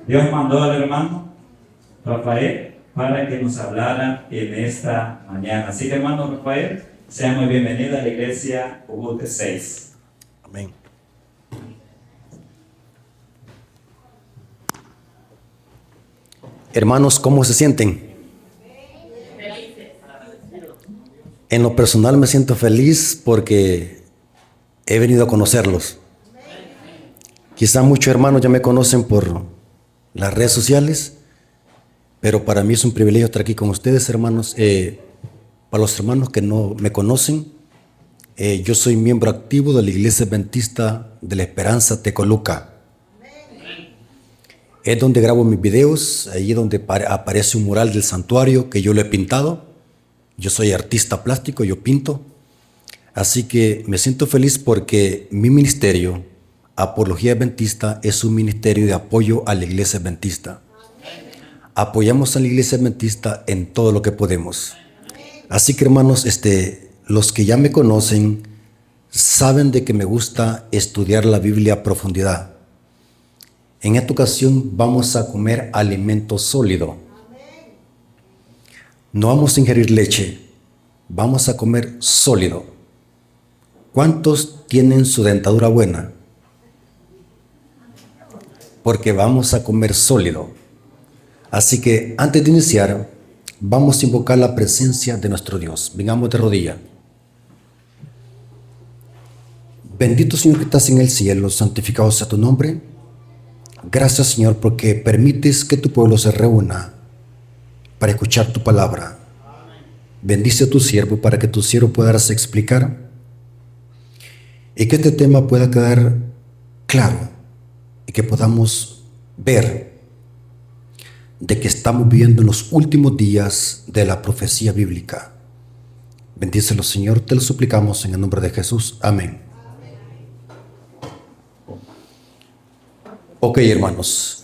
Dios mandó al hermano Rafael para que nos hablara en esta mañana. Así que, hermano Rafael, sea muy bienvenido a la iglesia Ubute 6. Amén. Hermanos, ¿cómo se sienten? En lo personal me siento feliz porque he venido a conocerlos. Quizá muchos hermanos ya me conocen por las redes sociales, pero para mí es un privilegio estar aquí con ustedes, hermanos. Para los hermanos que no me conocen, yo soy miembro activo de la Iglesia Adventista de la Esperanza Tecoluca. Es donde grabo mis videos, ahí es donde aparece un mural del santuario que yo lo he pintado. Yo soy artista plástico, yo pinto. Así que me siento feliz porque mi ministerio, Apología Adventista, es un ministerio de apoyo a la Iglesia Adventista. Apoyamos a la Iglesia Adventista en todo lo que podemos. Así que, hermanos, los que ya me conocen saben de que me gusta estudiar la Biblia a profundidad. En esta ocasión vamos a comer alimento sólido. No vamos a ingerir leche, vamos a comer sólido. ¿Cuántos tienen su dentadura buena? Porque vamos a comer sólido. Así que antes de iniciar, vamos a invocar la presencia de nuestro Dios. Vengamos de rodilla. Bendito Señor que estás en el cielo, santificado sea tu nombre. Gracias, Señor, porque permites que tu pueblo se reúna para escuchar tu palabra. Bendice a tu siervo para que tu siervo pueda darse a explicar y que este tema pueda quedar claro y que podamos ver de que estamos viviendo en los últimos días de la profecía bíblica. Bendícelo, Señor, te lo suplicamos en el nombre de Jesús. Amén. Ok, hermanos,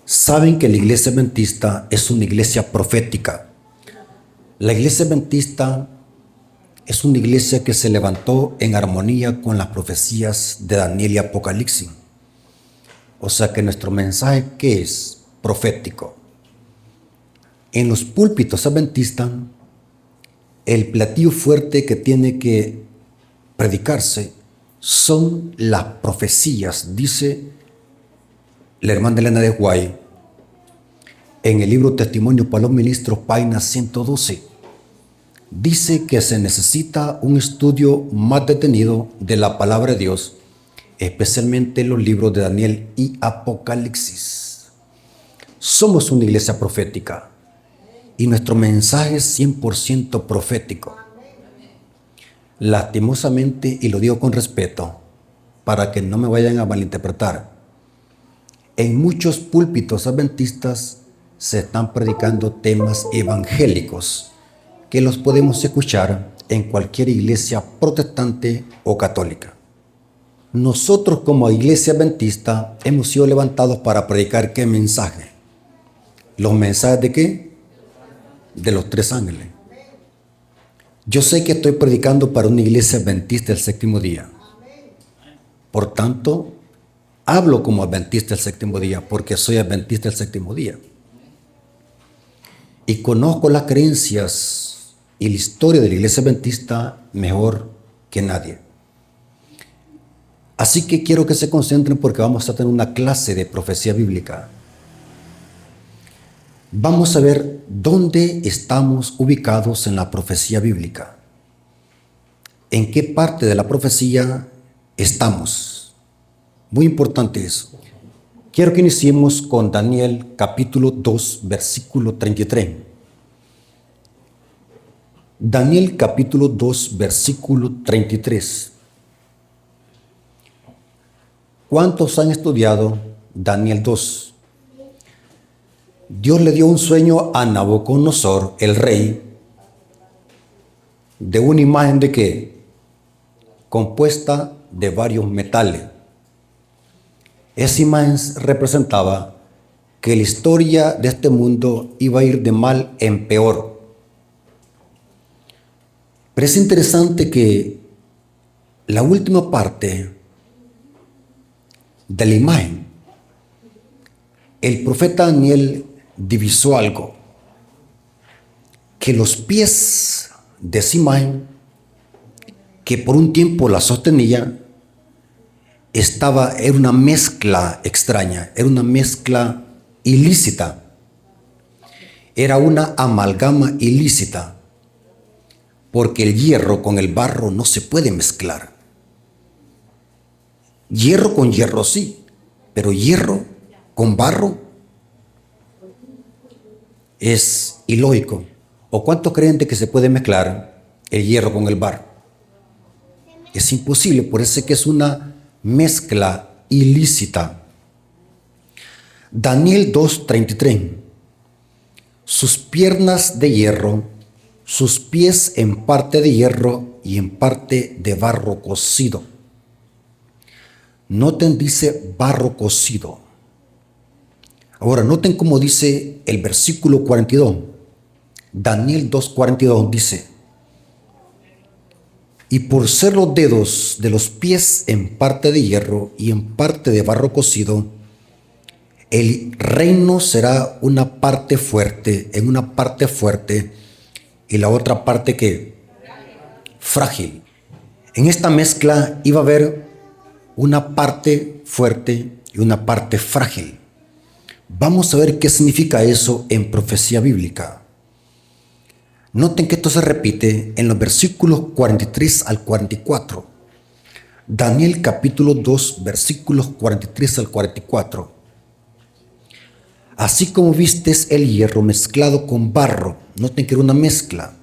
saben que la iglesia adventista es una iglesia profética. La iglesia adventista es una iglesia que se levantó en armonía con las profecías de Daniel y Apocalipsis. O sea que nuestro mensaje, ¿qué es? Profético. En los púlpitos adventistas, el platillo fuerte que tiene que predicarse son las profecías, dice la hermana Elena de White en el libro Testimonio para los Ministros, página 112. Dice que se necesita un estudio más detenido de la palabra de Dios, especialmente los libros de Daniel y Apocalipsis. Somos una iglesia profética y nuestro mensaje es 100% profético. Lastimosamente, y lo digo con respeto, para que no me vayan a malinterpretar, en muchos púlpitos adventistas se están predicando temas evangélicos que los podemos escuchar en cualquier iglesia protestante o católica. Nosotros como iglesia adventista hemos sido levantados para predicar ¿qué mensaje? ¿Los mensajes de qué? De los 3 ángeles. Yo sé que estoy predicando para una iglesia adventista del séptimo día. Por tanto, hablo como adventista del séptimo día porque soy adventista del séptimo día. Y conozco las creencias y la historia de la iglesia adventista mejor que nadie. Así que quiero que se concentren porque vamos a tener una clase de profecía bíblica. Vamos a ver dónde estamos ubicados en la profecía bíblica. ¿En qué parte de la profecía estamos? Muy importante eso. Quiero que iniciemos con Daniel capítulo 2, versículo 33. Daniel capítulo 2, versículo 33. ¿Cuántos han estudiado Daniel 2? Dios le dio un sueño a Nabucodonosor, el rey, de una imagen de ¿qué? Compuesta de varios metales. Esa imagen representaba que la historia de este mundo iba a ir de mal en peor. Pero es interesante que la última parte de la imagen el profeta Daniel divisó algo, que los pies de esa imagen, que por un tiempo la sostenía, era una mezcla extraña, era una mezcla ilícita, era una amalgama ilícita, porque el hierro con el barro no se puede mezclar. Hierro con hierro sí, pero hierro con barro es ilógico. ¿O cuántos creen de que se puede mezclar el hierro con el barro? Es imposible, por eso es que es una mezcla ilícita. Daniel 2:33. Sus piernas de hierro, sus pies en parte de hierro y en parte de barro cocido. Noten, dice barro cocido. Ahora, noten cómo dice el versículo 42. Daniel 2:42 dice: y por ser los dedos de los pies en parte de hierro y en parte de barro cocido, el reino será una parte fuerte, en una parte fuerte, y la otra parte que frágil. En esta mezcla iba a haber una parte fuerte y una parte frágil. Vamos a ver qué significa eso en profecía bíblica. Noten que esto se repite en los versículos 43 al 44. Daniel capítulo 2, versículos 43 al 44. Así como vistes el hierro mezclado con barro, noten que era una mezcla,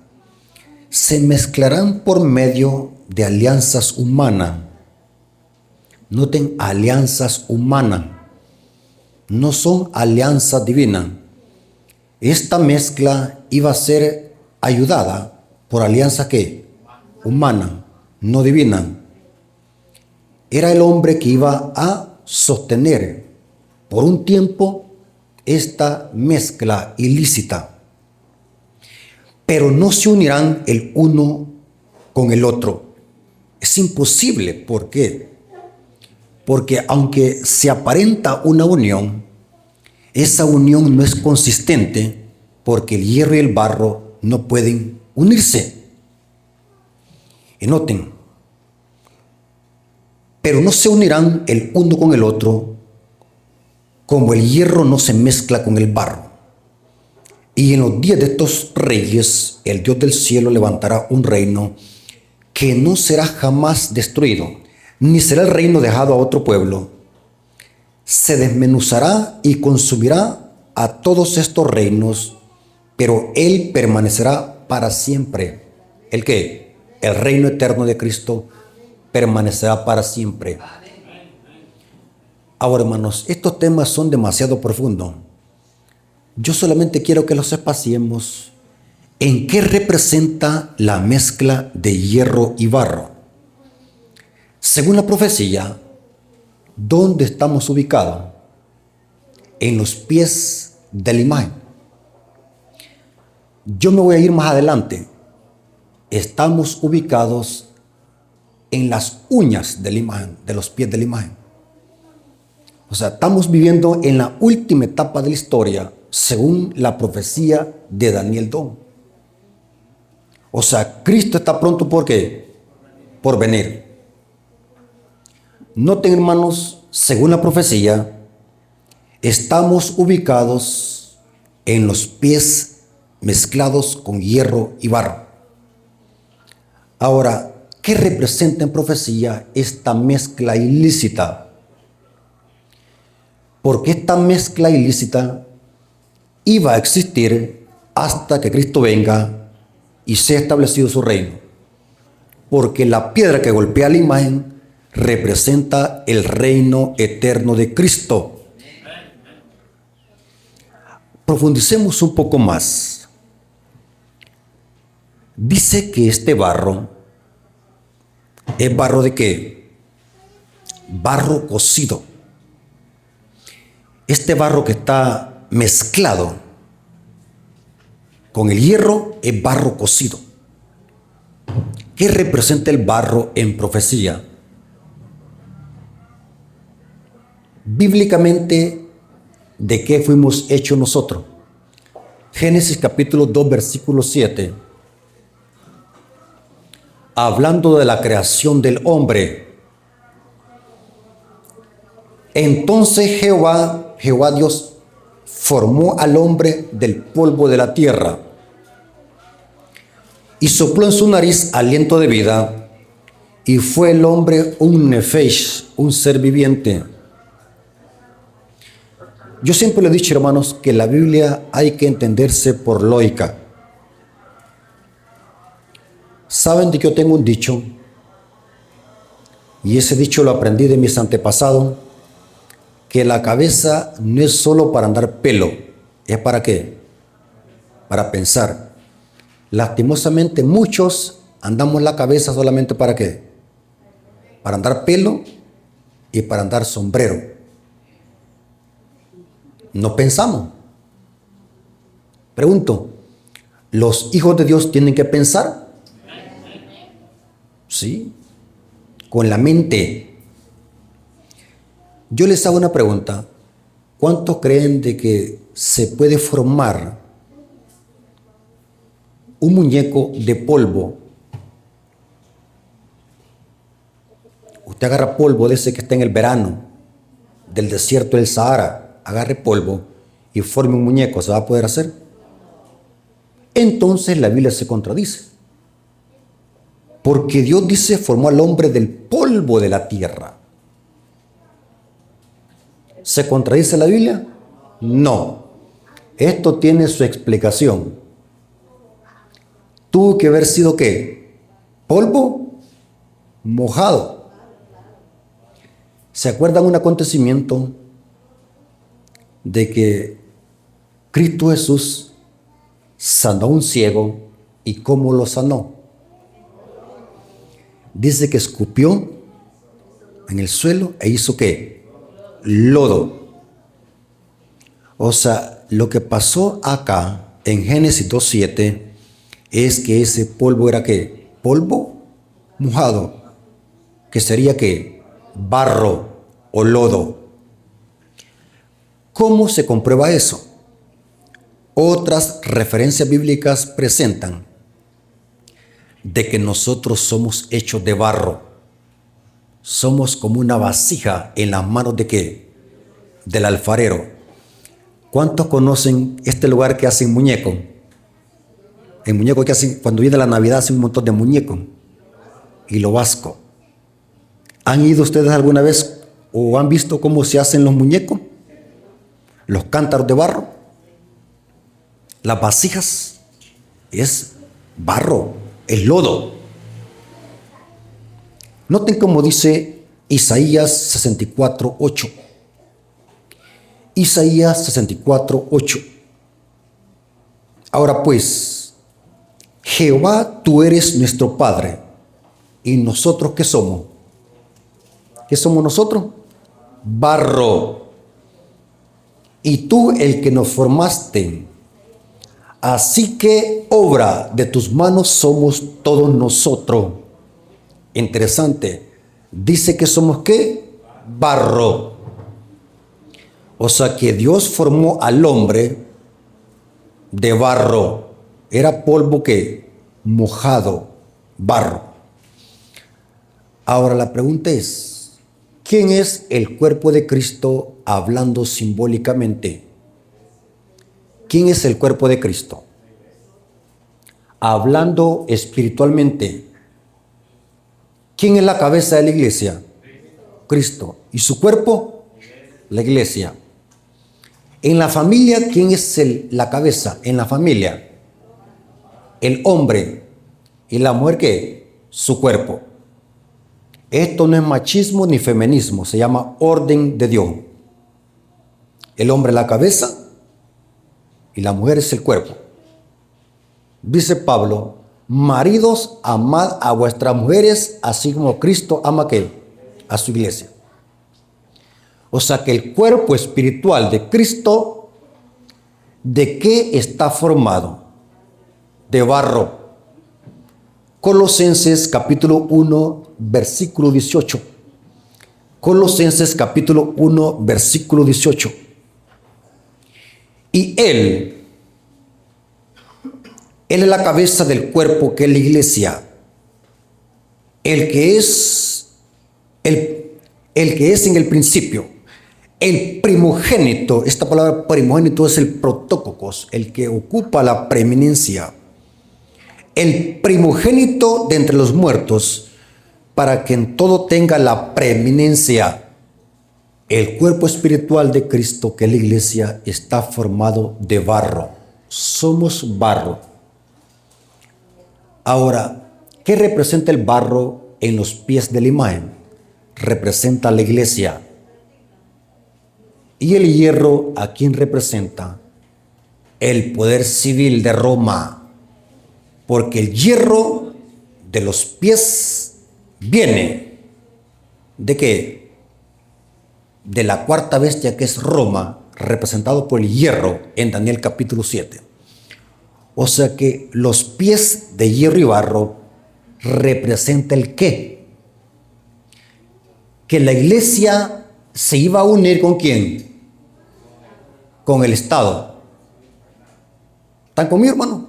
se mezclarán por medio de alianzas humanas. Noten, alianzas humanas, no son alianzas divinas. Esta mezcla iba a ser ayudada por alianza que humana, no divina. Era el hombre que iba a sostener por un tiempo esta mezcla ilícita, pero no se unirán el uno con el otro. Es imposible. ¿Por qué? Porque aunque se aparenta una unión, esa unión no es consistente, porque el hierro y el barro no pueden unirse. Y noten, pero no se unirán el uno con el otro, como el hierro no se mezcla con el barro. Y en los días de estos reyes, el Dios del cielo levantará un reino que no será jamás destruido, ni será el reino dejado a otro pueblo. Se desmenuzará y consumirá a todos estos reinos, pero él permanecerá para siempre. ¿El qué? El reino eterno de Cristo permanecerá para siempre. Ahora, hermanos, estos temas son demasiado profundos. Yo solamente quiero que los espaciemos en qué representa la mezcla de hierro y barro. Según la profecía, ¿dónde estamos ubicados? En los pies de la imagen. Yo me voy a ir más adelante. Estamos ubicados en las uñas de la imagen, de los pies de la imagen. O sea, estamos viviendo en la última etapa de la historia, según la profecía de Daniel 2. O sea, Cristo está pronto, ¿por qué? Por venir. Noten, hermanos, según la profecía, estamos ubicados en los pies mezclados con hierro y barro. Ahora, ¿qué representa en profecía esta mezcla ilícita? Porque esta mezcla ilícita iba a existir hasta que Cristo venga y sea establecido su reino. Porque la piedra que golpea la imagen representa el reino eterno de Cristo. Profundicemos un poco más. Dice que este barro es barro ¿de qué? Barro cocido. Este barro que está mezclado con el hierro es barro cocido. ¿Qué representa el barro en profecía? Bíblicamente, ¿De qué fuimos hechos nosotros? Génesis capítulo 2, versículo 7. Hablando de la creación del hombre. Entonces Jehová Dios formó al hombre del polvo de la tierra y sopló en su nariz aliento de vida, y fue el hombre un nefesh, un ser viviente. Yo siempre le he dicho, hermanos, que la Biblia hay que entenderse por lógica. Saben de que yo tengo un dicho, y ese dicho lo aprendí de mis antepasados, que la cabeza no es solo para andar pelo, ¿es para qué? Para pensar. Lastimosamente muchos andamos la cabeza solamente para qué? Para andar pelo y para andar sombrero. No pensamos. Pregunto, ¿los hijos de Dios tienen que pensar? Sí, con la mente. Yo les hago una pregunta. ¿Cuántos creen de que se puede formar un muñeco de polvo? Usted agarra polvo de ese que está en el verano, del desierto del Sahara, agarre polvo y forme un muñeco, ¿se va a poder hacer? Entonces la Biblia se contradice. Porque Dios dice, formó al hombre del polvo de la tierra. ¿Se contradice la Biblia? No. Esto tiene su explicación. Tuvo que haber sido ¿qué? Polvo mojado. ¿Se acuerdan un acontecimiento de que Cristo Jesús sanó a un ciego? ¿Y cómo lo sanó? Dice que escupió en el suelo e hizo ¿qué? Lodo. O sea, lo que pasó acá en Génesis 2:7 es que ese polvo era ¿qué? Polvo mojado, que sería ¿qué? Barro o lodo. ¿Cómo se comprueba eso? Otras referencias bíblicas presentan de que nosotros somos hechos de barro. Somos como una vasija en las manos ¿de qué? Del alfarero. ¿Cuántos conocen este lugar que hacen muñecos? El muñeco que hacen, cuando viene la Navidad, hacen un montón de muñecos. Y lo vasco. ¿Han ido ustedes alguna vez o han visto cómo se hacen los muñecos? Los cántaros de barro. Las vasijas es barro, es lodo. Noten cómo dice Isaías 64:8. Isaías 64:8. Ahora pues, Jehová, tú eres nuestro Padre, ¿y nosotros qué somos? ¿Qué somos nosotros? Barro. Y tú el que nos formaste. Así que obra de tus manos somos todos nosotros. Interesante. Dice que somos ¿qué? Barro. O sea que Dios formó al hombre de barro. Era polvo ¿qué? Mojado. Barro. Ahora la pregunta es, ¿quién es el cuerpo de Cristo hablando simbólicamente? ¿Quién es el cuerpo de Cristo? Hablando espiritualmente, ¿quién es la cabeza de la iglesia? Cristo. ¿Y su cuerpo? La iglesia. En la familia, ¿quién es la cabeza? En la familia, el hombre. ¿Y la mujer qué? Su cuerpo. Esto no es machismo ni feminismo, se llama orden de Dios. El hombre es la cabeza y la mujer es el cuerpo. Dice Pablo, maridos, amad a vuestras mujeres, así como Cristo ama ¿qué? A su iglesia. O sea que el cuerpo espiritual de Cristo, ¿de qué está formado? De barro. Colosenses capítulo 1, versículo 18. Colosenses capítulo 1, versículo 18. Y Él es la cabeza del cuerpo que es la iglesia. El que es en el principio, el primogénito. Esta palabra primogénito es el protócocos, el que ocupa la preeminencia. El primogénito de entre los muertos, para que en todo tenga la preeminencia. El cuerpo espiritual de Cristo, que es la iglesia, está formado de barro. Somos barro. Ahora, ¿qué representa el barro en los pies de la imagen? Representa a la iglesia. ¿Y el hierro a quién representa? El poder civil de Roma. Porque el hierro de los pies viene ¿de qué? De la cuarta bestia, que es Roma, representado por el hierro en Daniel capítulo 7. O sea que los pies de hierro y barro representa el qué. Que la iglesia se iba a unir ¿con quién? Con el Estado. ¿Están conmigo, hermano?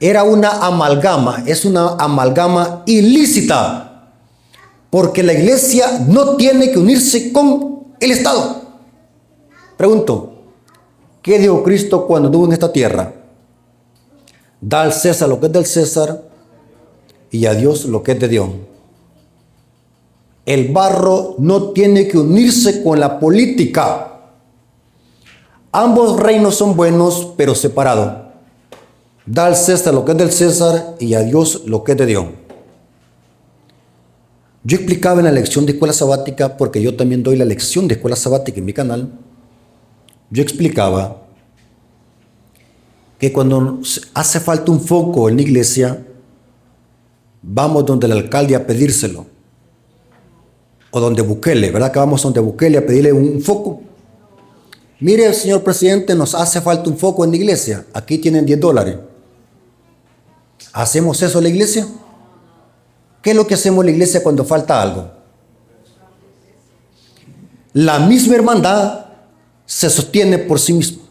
Era una amalgama, es una amalgama ilícita, porque la iglesia no tiene que unirse con el Estado. Pregunto, ¿qué dijo Cristo cuando estuvo en esta tierra? Da al César lo que es del César y a Dios lo que es de Dios. El barro no tiene que unirse con la política. Ambos reinos son buenos, pero separados. Da al César lo que es del César y a Dios lo que es de Dios. Yo explicaba en la lección de escuela sabática, porque yo también doy la lección de escuela sabática en mi canal. Yo explicaba que cuando hace falta un foco en la iglesia, vamos donde el alcalde a pedírselo. O donde Bukele, ¿verdad? Que vamos donde Bukele a pedirle un foco. Mire, señor presidente, nos hace falta un foco en la iglesia. Aquí tienen $10. ¿Hacemos eso en la iglesia? ¿Qué es lo que hacemos en la iglesia cuando falta algo? La misma hermandad se sostiene por sí misma.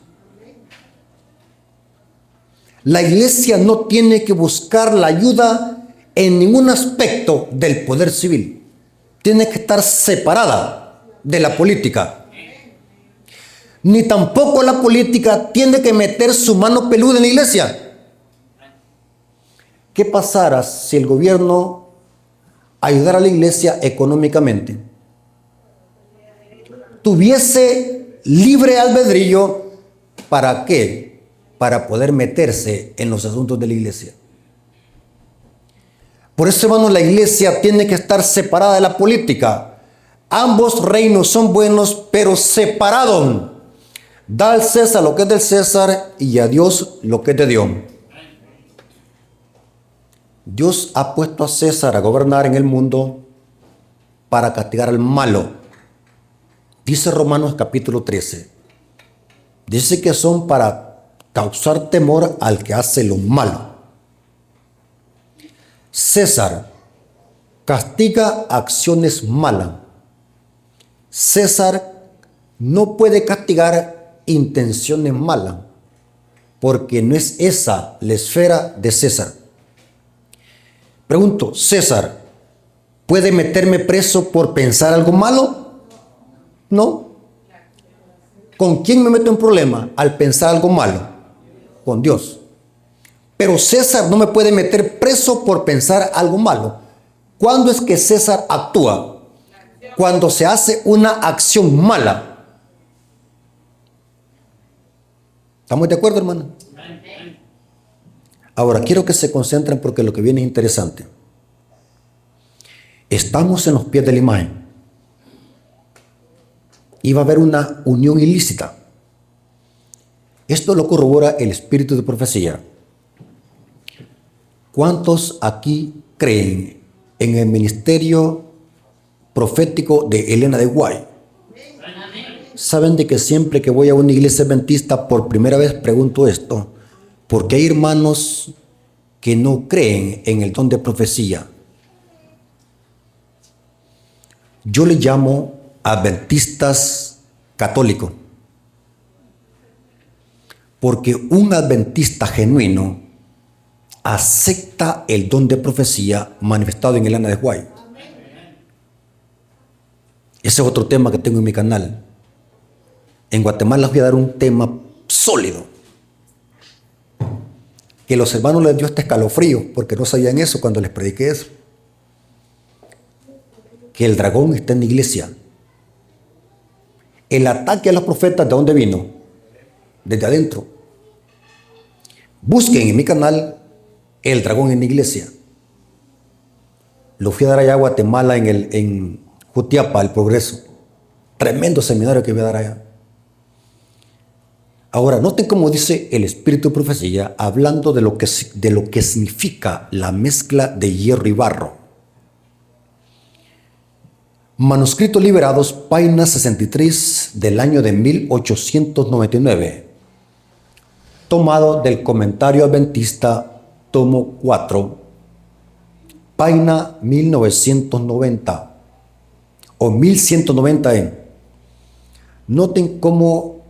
La iglesia no tiene que buscar la ayuda en ningún aspecto del poder civil. Tiene que estar separada de la política. Ni tampoco la política tiene que meter su mano peluda en la iglesia. ¿Qué pasara si el gobierno ayudara a la iglesia económicamente? Tuviese libre albedrío, ¿para qué? Para poder meterse en los asuntos de la iglesia. Por eso, hermanos, la iglesia tiene que estar separada de la política. Ambos reinos son buenos, pero separados. Da al César lo que es del César y a Dios lo que es de Dios. Dios ha puesto a César a gobernar en el mundo para castigar al malo. Dice Romanos capítulo 13. Dice que son para causar temor al que hace lo malo. César castiga acciones malas. César no puede castigar intenciones malas, porque no es esa la esfera de César. Pregunto, ¿César puede meterme preso por pensar algo malo? No. ¿Con quién me meto en problema al pensar algo malo? Con Dios. Pero César no me puede meter preso por pensar algo malo. ¿Cuándo es que César actúa? Cuando se hace una acción mala. ¿Estamos de acuerdo, hermano? Ahora, quiero que se concentren porque lo que viene es interesante. Estamos en los pies de la imagen. Y va a haber una unión ilícita. Esto lo corrobora el espíritu de profecía. ¿Cuántos aquí creen en el ministerio profético de Elena de White? Saben de que siempre que voy a una iglesia adventista por primera vez pregunto esto, porque hay hermanos que no creen en el don de profecía. Yo le llamo adventistas católicos. Porque un adventista genuino acepta el don de profecía manifestado en Elena de White. Ese es otro tema que tengo en mi canal. En Guatemala les voy a dar un tema sólido, que los hermanos les dio este escalofrío, porque no sabían eso cuando les prediqué eso. Que el dragón está en la iglesia. El ataque a los profetas, ¿de dónde vino? Desde adentro. Busquen en mi canal el dragón en la iglesia. Lo fui a dar allá a Guatemala en Jutiapa, el Progreso. Tremendo seminario que voy a dar allá. Ahora, noten cómo dice el espíritu de profecía, hablando de lo que significa la mezcla de hierro y barro. Manuscritos Liberados, página 63 del año de 1899. Tomado del Comentario Adventista, tomo 4, página 1990 o 1190. Noten cómo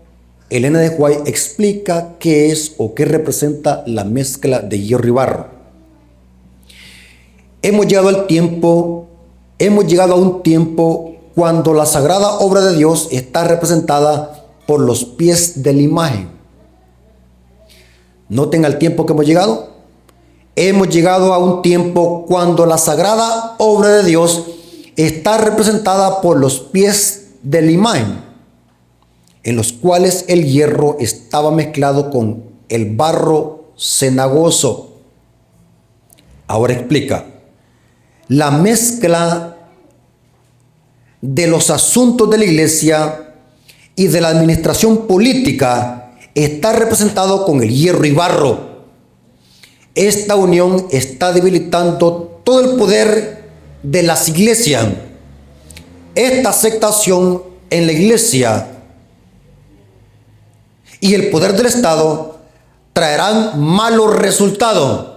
Elena de White explica qué es o qué representa la mezcla de hierro y barro. Hemos llegado a un tiempo cuando la sagrada obra de Dios está representada por los pies de la imagen. Noten al tiempo que hemos llegado. Hemos llegado a un tiempo cuando la sagrada obra de Dios está representada por los pies de la imagen, en los cuales el hierro estaba mezclado con el barro cenagoso. Ahora explica. La mezcla de los asuntos de la iglesia y de la administración política está representado con el hierro y barro. Esta unión está debilitando todo el poder de las iglesias. Esta aceptación en la iglesia y el poder del Estado traerán malos resultados.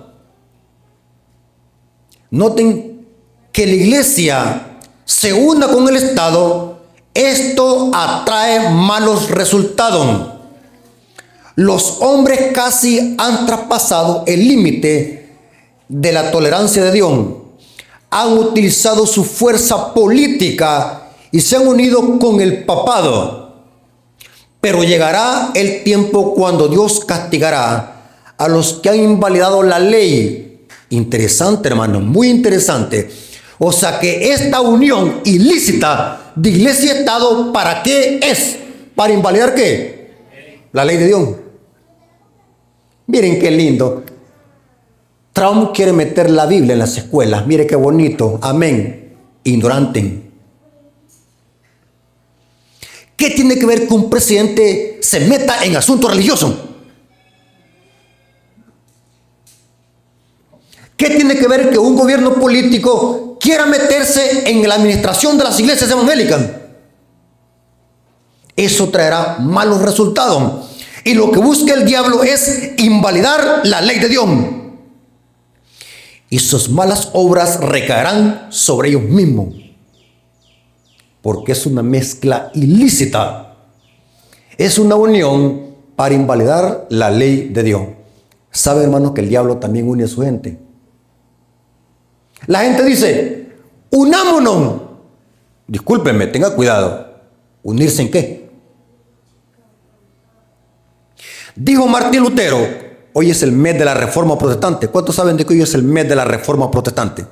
Noten que la iglesia se una con el Estado, esto atrae malos resultados. Los hombres casi han traspasado el límite de la tolerancia de Dios. Han utilizado su fuerza política y se han unido con el papado. Pero llegará el tiempo cuando Dios castigará a los que han invalidado la ley. Interesante, hermano, muy interesante. O sea que esta unión ilícita de iglesia y Estado, ¿para qué es? ¿Para invalidar qué? La ley de Dios. Miren qué lindo. Trump quiere meter la Biblia en las escuelas. Mire qué bonito. Amén. Ignorante. ¿Qué tiene que ver que un presidente se meta en asuntos religiosos? ¿Qué tiene que ver que un gobierno político quiera meterse en la administración de las iglesias evangélicas? Eso traerá malos resultados. Y lo que busca el diablo es invalidar la ley de Dios. Y sus malas obras recaerán sobre ellos mismos. Porque es una mezcla ilícita. Es una unión para invalidar la ley de Dios. ¿Sabe, hermano, que el diablo también une a su gente? La gente dice, unámonos. Discúlpenme, tenga cuidado. ¿Unirse en qué? Dijo Martín Lutero, hoy es el mes de la Reforma Protestante. ¿Cuántos saben de que hoy es el mes de la Reforma Protestante?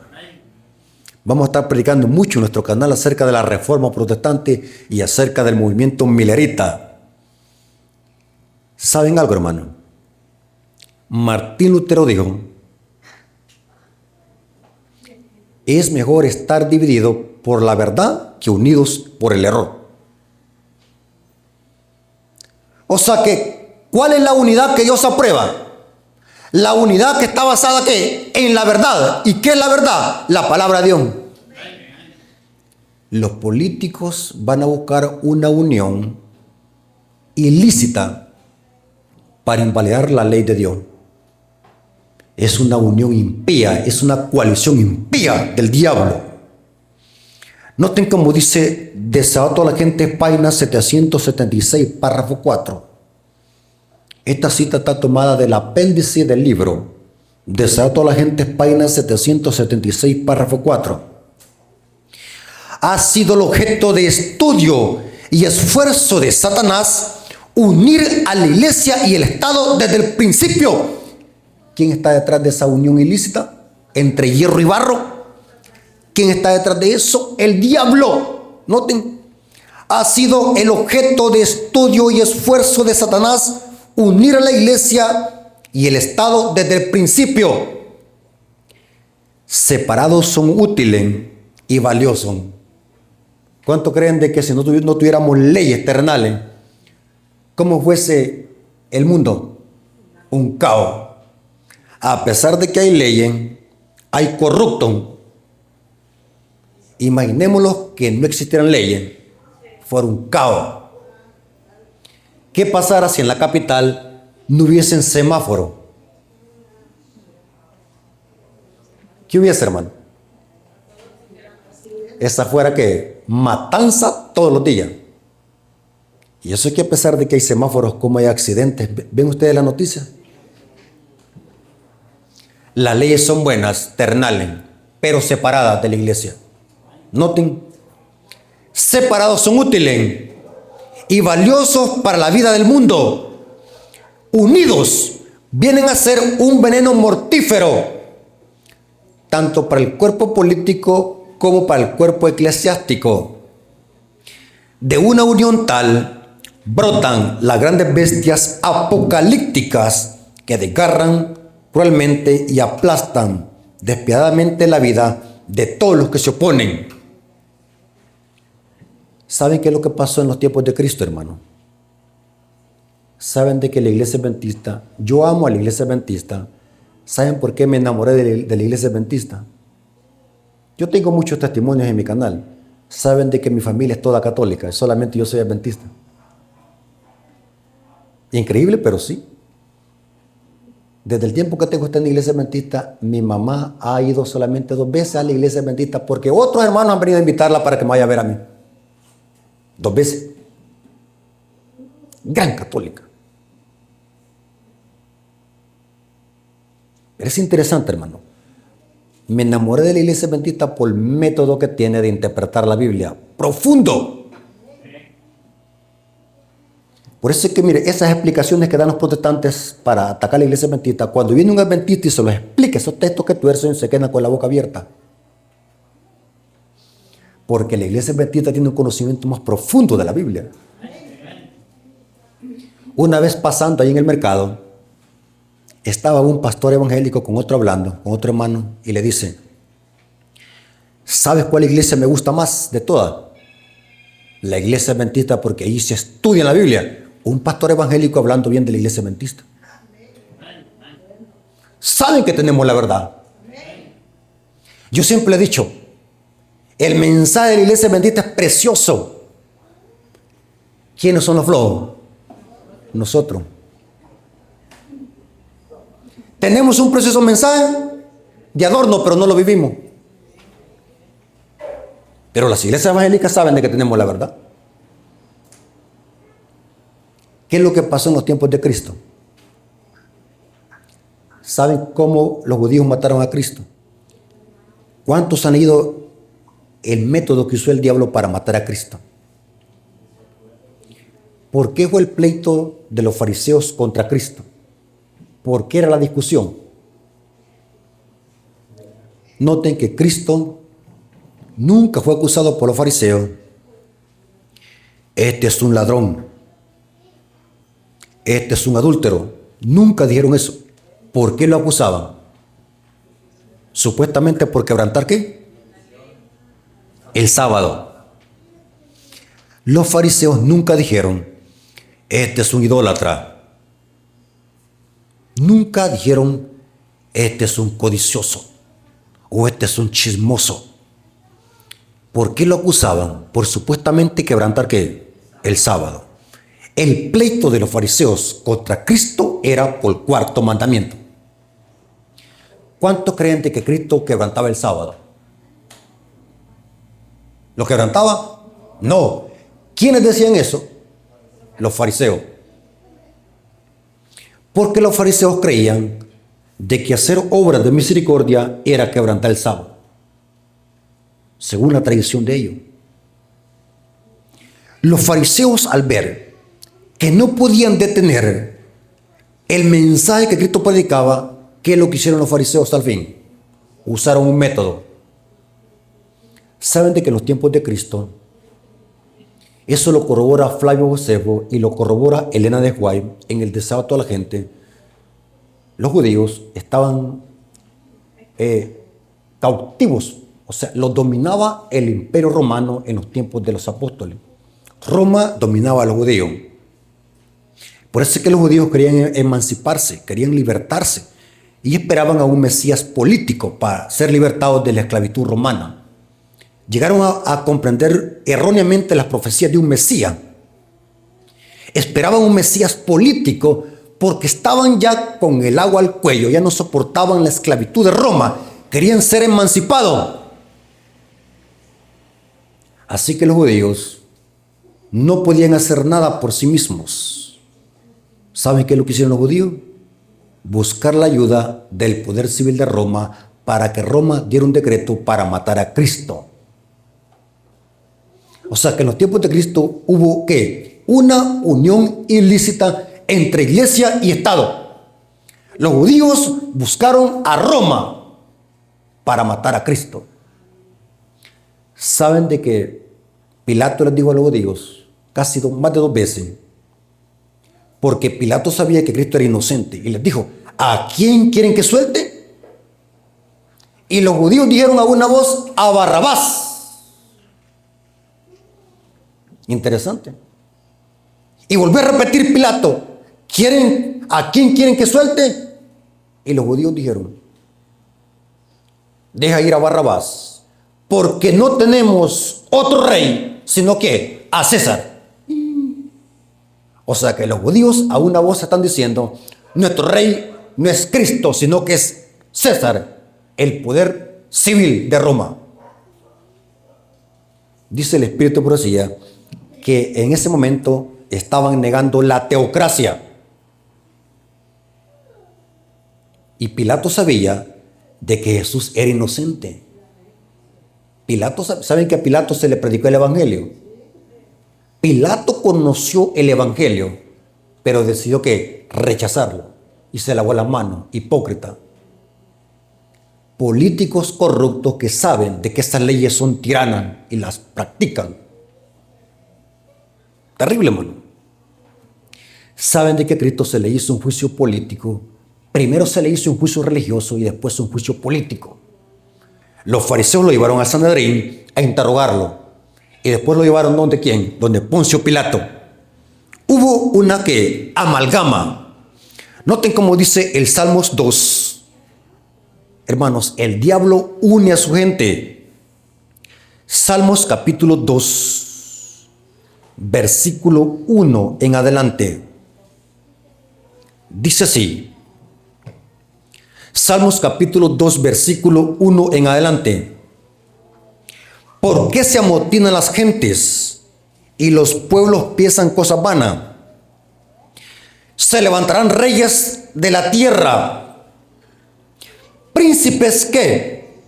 Vamos a estar predicando mucho en nuestro canal acerca de la Reforma Protestante y acerca del movimiento milerita. ¿Saben algo, hermano? Martín Lutero dijo, es mejor estar dividido por la verdad que unidos por el error. O sea que, ¿cuál es la unidad que Dios aprueba? La unidad que está basada ¿qué? En la verdad. ¿Y qué es la verdad? La palabra de Dios. Los políticos van a buscar una unión ilícita para invalidar la ley de Dios. Es una unión impía, es una coalición impía del diablo. Noten cómo dice Desabato a la gente, página 776, párrafo 4. Esta cita está tomada del apéndice del libro Desato a la gente, página 776, párrafo 4. Ha sido el objeto de estudio y esfuerzo de Satanás unir a la iglesia y el Estado desde el principio. ¿Quién está detrás de esa unión ilícita entre hierro y barro? ¿Quién está detrás de eso? El diablo. Noten, ha sido el objeto de estudio y esfuerzo de Satanás unir a la iglesia y el Estado desde el principio. Separados son útiles y valiosos. ¿Cuánto creen de que si no tuviéramos leyes terrenales, cómo fuese el mundo? Un caos. A pesar de que hay leyes, hay corruptos. Imaginémoslo que no existieran leyes, fuera un caos. ¿Qué pasara si en la capital no hubiesen semáforo? ¿Qué hubiese, hermano? Esa fuera que matanza todos los días. Y eso es que a pesar de que hay semáforos, como hay accidentes, ¿ven ustedes la noticia? Las leyes son buenas, terrenales, pero separadas de la iglesia. Noten, separados son útiles y valiosos para la vida del mundo. Unidos vienen a ser un veneno mortífero, tanto para el cuerpo político como para el cuerpo eclesiástico. De una unión tal brotan las grandes bestias apocalípticas que desgarran cruelmente y aplastan despiadadamente la vida de todos los que se oponen. ¿Saben qué es lo que pasó en los tiempos de Cristo, hermano? ¿Saben de que la iglesia adventista, yo amo a la iglesia adventista? ¿Saben por qué me enamoré de la iglesia adventista? Yo tengo muchos testimonios en mi canal. ¿Saben de que mi familia es toda católica? Solamente yo soy adventista. Increíble, pero sí. Desde el tiempo que tengo en la iglesia adventista, mi mamá ha ido solamente 2 veces a la iglesia adventista porque otros hermanos han venido a invitarla para que me vaya a ver a mí. 2 veces. Gran católica. Pero es interesante, hermano. Me enamoré de la iglesia adventista por el método que tiene de interpretar la Biblia. Profundo. Por eso es que, mire, esas explicaciones que dan los protestantes para atacar a la iglesia adventista, cuando viene un adventista y se los explica, esos textos que tuercen, se quedan con la boca abierta. Porque la iglesia adventista tiene un conocimiento más profundo de la Biblia. Una vez pasando ahí en el mercado, estaba un pastor evangélico con otro hablando, con otro hermano, y le dice: ¿sabes cuál iglesia me gusta más de todas? La iglesia adventista, porque ahí se estudia la Biblia. Un pastor evangélico hablando bien de la iglesia adventista. Saben que tenemos la verdad. Yo siempre he dicho, el mensaje de la iglesia adventista es precioso. ¿Quiénes son los flojos? Nosotros. Tenemos un precioso mensaje de adorno, pero no lo vivimos. Pero las iglesias evangélicas saben de que tenemos la verdad. ¿Qué es lo que pasó en los tiempos de Cristo? ¿Saben cómo los judíos mataron a Cristo? ¿Cuántos han ido el método que usó el diablo para matar a Cristo? ¿Por qué fue el pleito de los fariseos contra Cristo? ¿Por qué era la discusión? Noten que Cristo nunca fue acusado por los fariseos. Este es un ladrón. Este es un adúltero. Nunca dijeron eso. ¿Por qué lo acusaban? Supuestamente por quebrantar ¿qué? El sábado. Los fariseos nunca dijeron: este es un idólatra. Nunca dijeron: este es un codicioso o este es un chismoso. ¿Por qué lo acusaban? Por supuestamente quebrantar ¿qué? El sábado. El pleito de los fariseos contra Cristo era por el 4º mandamiento. ¿Cuántos creen que Cristo quebrantaba el sábado? ¿Lo quebrantaba? No. ¿Quiénes decían eso? Los fariseos. Porque los fariseos creían de que hacer obras de misericordia era quebrantar el sábado, según la tradición de ellos. Los fariseos, al ver que no podían detener el mensaje que Cristo predicaba, ¿qué es lo que hicieron los fariseos al fin? Usaron un método. Saben de que en los tiempos de Cristo, eso lo corrobora Flavio Josefo y lo corrobora Elena de White en el Deseo de toda la gente. Los judíos estaban cautivos, o sea, los dominaba el imperio romano en los tiempos de los apóstoles. Roma dominaba a los judíos. Por eso es que los judíos querían emanciparse, querían libertarse y esperaban a un Mesías político para ser libertados de la esclavitud romana. Llegaron a comprender erróneamente las profecías de un Mesías. Esperaban un Mesías político porque estaban ya con el agua al cuello, ya no soportaban la esclavitud de Roma, querían ser emancipados. Así que los judíos no podían hacer nada por sí mismos. ¿Saben qué es lo que hicieron los judíos? Buscar la ayuda del poder civil de Roma para que Roma diera un decreto para matar a Cristo. O sea que en los tiempos de Cristo hubo ¿qué? Una unión ilícita entre iglesia y Estado. Los judíos buscaron a Roma para matar a Cristo. ¿Saben de que Pilato les dijo a los judíos casi más de 2 veces? Porque Pilato sabía que Cristo era inocente y les dijo, ¿a quién quieren que suelte? Y los judíos dijeron a una voz, a Barrabás. Interesante. Y volvió a repetir Pilato, ¿a quién quieren que suelte? Y los judíos dijeron, deja ir a Barrabás, porque no tenemos otro rey, sino que a César. O sea que los judíos a una voz están diciendo, nuestro rey no es Cristo, sino que es César, el poder civil de Roma. Dice el Espíritu de Profecía que en ese momento estaban negando la teocracia. Y Pilato sabía de que Jesús era inocente. ¿Saben que a Pilato se le predicó el Evangelio? Pilato conoció el Evangelio, pero decidió que rechazarlo y se lavó las manos. Hipócrita. Políticos corruptos que saben de que estas leyes son tiranas y las practican. Terrible, hermano. Saben de que a Cristo se le hizo un juicio político. Primero se le hizo un juicio religioso y después un juicio político. Los fariseos lo llevaron al Sanedrín a interrogarlo. Y después lo llevaron ¿donde quién? Donde Poncio Pilato. Hubo una amalgama. Noten cómo dice el Salmos 2. Hermanos, el diablo une a su gente. Salmos capítulo 2. Versículo 1 en adelante. Dice así. Salmos capítulo 2, versículo 1 en adelante. ¿Por qué se amotinan las gentes y los pueblos piensan cosas vanas? Se levantarán reyes de la tierra. Príncipes, ¿qué?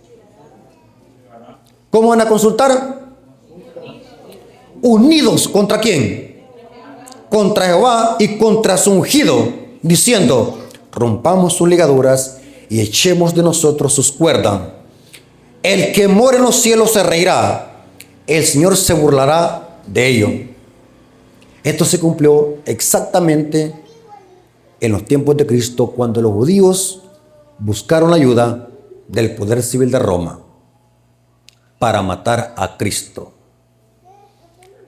¿Cómo van a consultar? Unidos ¿contra quién? Contra Jehová y contra su ungido, diciendo, rompamos sus ligaduras y echemos de nosotros sus cuerdas. El que mora en los cielos se reirá, el Señor se burlará de ello. Esto se cumplió exactamente en los tiempos de Cristo, cuando los judíos buscaron la ayuda del poder civil de Roma para matar a Cristo.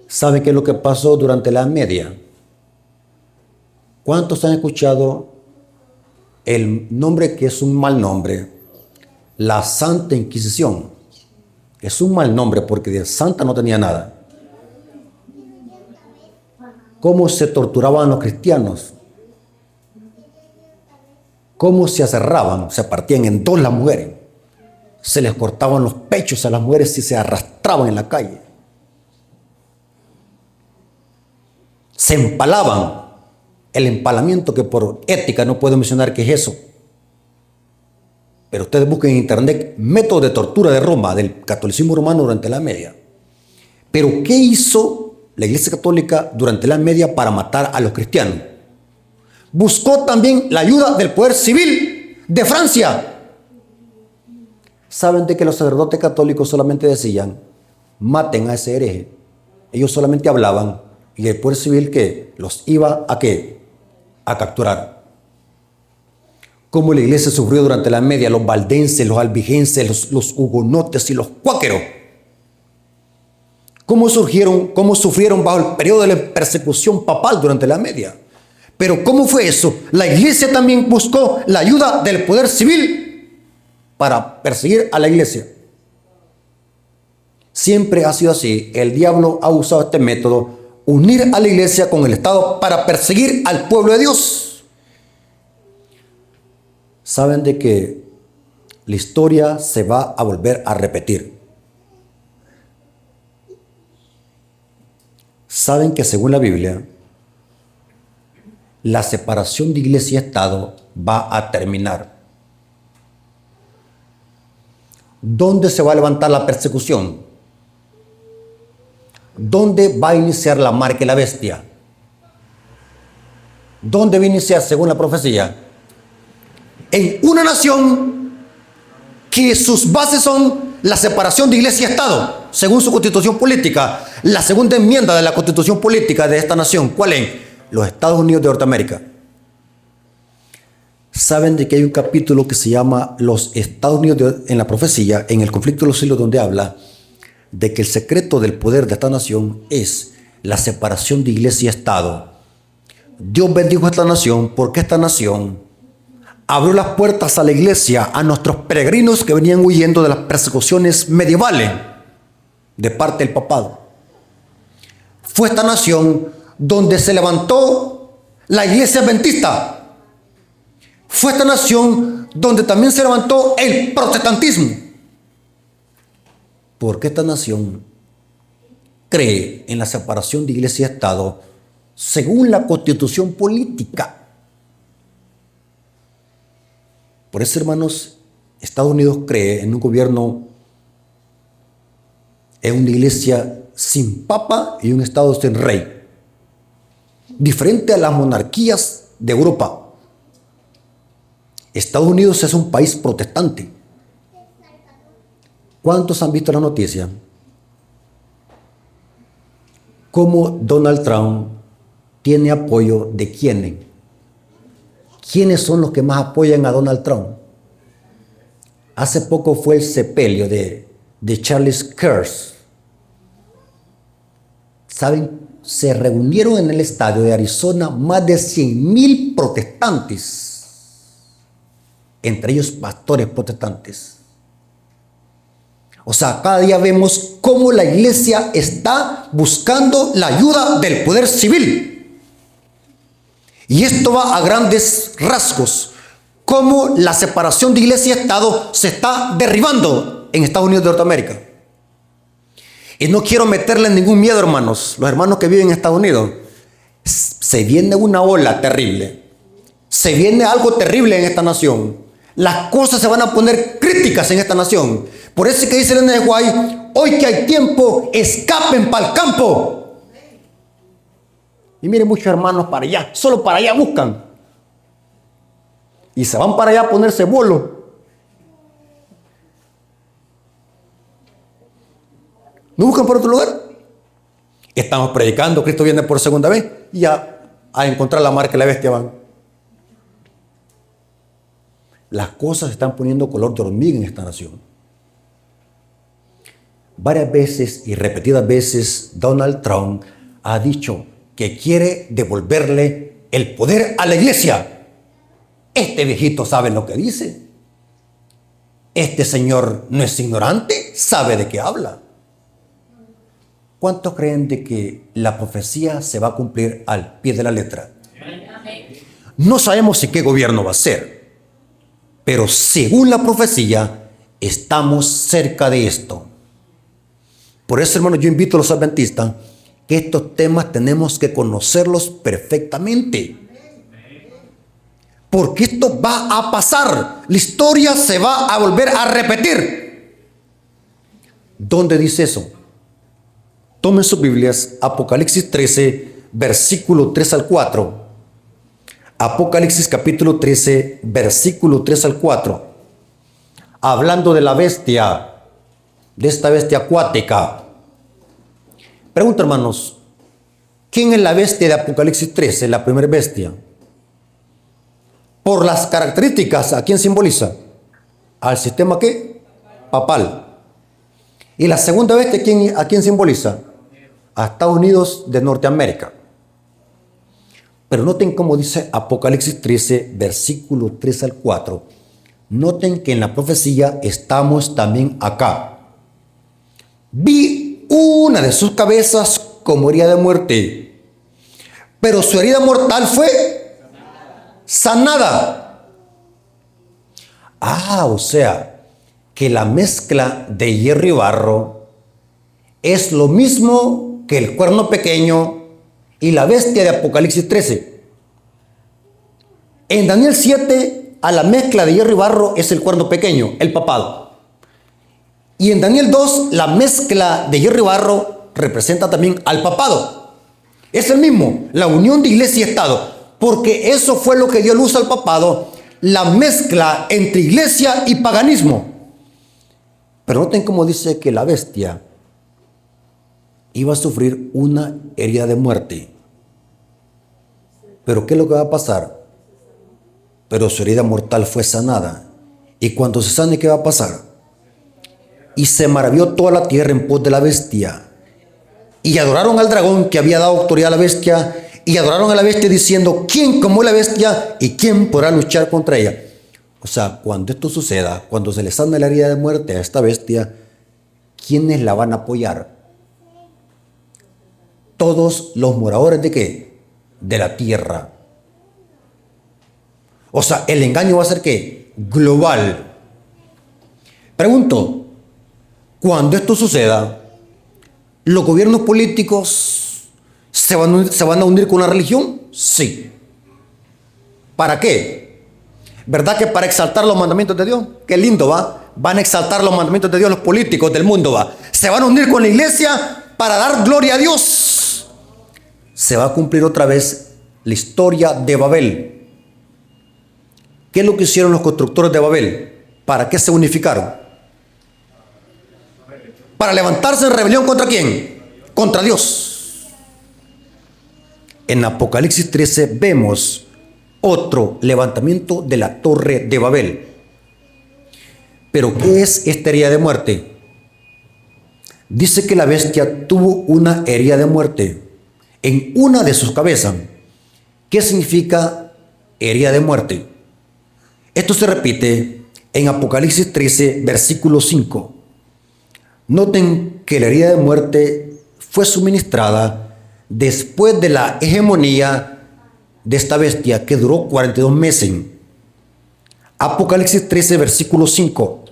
¿Saben qué es lo que pasó durante la Edad Media? ¿Cuántos han escuchado el nombre que es un mal nombre? La Santa Inquisición. Es un mal nombre porque de santa no tenía nada. ¿Cómo se torturaban los cristianos? ¿Cómo se aserraban? Se partían en 2 las mujeres. Se les cortaban los pechos a las mujeres y se arrastraban en la calle. Se empalaban el empalamiento, que por ética no puedo mencionar qué es eso. Pero ustedes busquen en internet métodos de tortura de Roma, del catolicismo romano durante la Edad Media. Pero ¿qué hizo la Iglesia Católica durante la Edad Media para matar a los cristianos? Buscó también la ayuda del poder civil de Francia. ¿Saben de que los sacerdotes católicos solamente decían, maten a ese hereje? Ellos solamente hablaban y el poder civil que los iba a ¿qué? A capturar. Cómo la iglesia sufrió durante la Edad Media, los valdenses, los albigenses, los hugonotes y los cuáqueros. Cómo sufrieron bajo el periodo de la persecución papal durante la Edad Media. Pero ¿cómo fue eso? La iglesia también buscó la ayuda del poder civil para perseguir a la iglesia. Siempre ha sido así. El diablo ha usado este método, unir a la iglesia con el Estado para perseguir al pueblo de Dios. Saben de que la historia se va a volver a repetir. Saben que según la Biblia, la separación de iglesia y Estado va a terminar. ¿Dónde se va a levantar la persecución? ¿Dónde va a iniciar la marca de la bestia? ¿Dónde va a iniciar según la profecía? En una nación que sus bases son la separación de iglesia y Estado, según su constitución política, la segunda enmienda de la constitución política de esta nación. ¿Cuál es? Los Estados Unidos de Norteamérica. Saben de que hay un capítulo que se llama Los Estados Unidos en la profecía, en el conflicto de los siglos, donde habla de que el secreto del poder de esta nación es la separación de iglesia y Estado. Dios bendijo a esta nación porque esta nación abrió las puertas a la iglesia a nuestros peregrinos que venían huyendo de las persecuciones medievales de parte del papado. Fue esta nación donde se levantó la iglesia adventista. Fue esta nación donde también se levantó el protestantismo. Porque esta nación cree en la separación de iglesia y Estado según la constitución política. Por eso, hermanos, Estados Unidos cree en un gobierno, en una iglesia sin papa y un Estado sin rey. Diferente a las monarquías de Europa. Estados Unidos es un país protestante. ¿Cuántos han visto la noticia? Cómo Donald Trump tiene apoyo de quiénes. ¿Quiénes son los que más apoyan a Donald Trump? Hace poco fue el sepelio de Charles Kirk. ¿Saben? Se reunieron en el estadio de Arizona más de 100,000 protestantes. Entre ellos pastores protestantes. O sea, cada día vemos cómo la iglesia está buscando la ayuda del poder civil. Y esto va a grandes rasgos. Cómo la separación de iglesia y Estado se está derribando en Estados Unidos de Norteamérica. Y no quiero meterle ningún miedo, hermanos. Los hermanos que viven en Estados Unidos. Se viene una ola terrible. Se viene algo terrible en esta nación. Las cosas se van a poner críticas en esta nación. Por eso es que dice el N. White, hoy que hay tiempo, escapen para el campo. Y miren, muchos hermanos para allá, solo para allá buscan. Y se van para allá a ponerse bolo. ¿No buscan por otro lugar? Estamos predicando, Cristo viene por segunda vez. Y ya a encontrar la marca de la bestia van. Las cosas se están poniendo color de hormiga en esta nación. Varias veces y repetidas veces Donald Trump ha dicho que quiere devolverle el poder a la iglesia. Este viejito sabe lo que dice. Este señor no es ignorante, sabe de qué habla. ¿Cuántos creen de que la profecía se va a cumplir al pie de la letra? No sabemos si qué gobierno va a ser. Pero según la profecía, estamos cerca de esto. Por eso, hermanos, yo invito a los adventistas que estos temas tenemos que conocerlos perfectamente. porque esto va a pasar. La historia se va a volver a repetir. ¿Dónde dice eso? Tomen sus Biblias, Apocalipsis 13, versículo 3 al 4. Apocalipsis capítulo 13, versículo 3 al 4. Hablando de la bestia, de esta bestia acuática. Pregunta, hermanos, ¿quién es la bestia de Apocalipsis 13, la primera bestia? Por las características, ¿a quién simboliza? ¿Al sistema qué? Papal. ¿Y la segunda bestia a quién simboliza? A Estados Unidos de Norteamérica. Pero noten cómo dice Apocalipsis 13, versículo 3 al 4. Noten que en la profecía estamos también acá. Vi una de sus cabezas como herida de muerte, pero su herida mortal fue sanada. O sea, que la mezcla de hierro y barro es lo mismo que el cuerno pequeño y la bestia de Apocalipsis 13. En Daniel 7, a la mezcla de hierro y barro es el cuerno pequeño, el papado. Y en Daniel 2, la mezcla de hierro y barro representa también al papado. Es el mismo, la unión de iglesia y Estado, porque eso fue lo que dio luz al papado, la mezcla entre iglesia y paganismo. Pero noten cómo dice que la bestia iba a sufrir una herida de muerte. ¿Pero qué es lo que va a pasar? Pero su herida mortal fue sanada. Y cuando se sane, ¿qué va a pasar? Y se maravilló toda la tierra en pos de la bestia. Y adoraron al dragón que había dado autoridad a la bestia. Y adoraron a la bestia diciendo, ¿quién como la bestia y quién podrá luchar contra ella? O sea, cuando esto suceda, cuando se le sane la herida de muerte a esta bestia, ¿quiénes la van a apoyar? Todos los moradores ¿de qué? De la tierra. O sea, el engaño va a ser ¿qué? Global. Pregunto, cuando esto suceda, ¿los gobiernos políticos se van a unir con la religión? Sí. ¿Para qué? ¿Verdad que para exaltar los mandamientos de Dios? Qué lindo, ¿va? Van a exaltar los mandamientos de Dios los políticos del mundo, ¿va? Se van a unir con la iglesia para dar gloria a Dios. Se va a cumplir otra vez la historia de Babel. ¿Qué es lo que hicieron los constructores de Babel? ¿Para qué se unificaron? Para levantarse en rebelión ¿contra quién? Contra Dios. En Apocalipsis 13 vemos otro levantamiento de la torre de Babel. ¿Pero qué es esta herida de muerte? Dice que la bestia tuvo una herida de muerte en una de sus cabezas. ¿Qué significa herida de muerte? Esto se repite en Apocalipsis 13, versículo 5. Noten que la herida de muerte fue suministrada después de la hegemonía de esta bestia que duró 42 meses. Apocalipsis 13, versículo 5.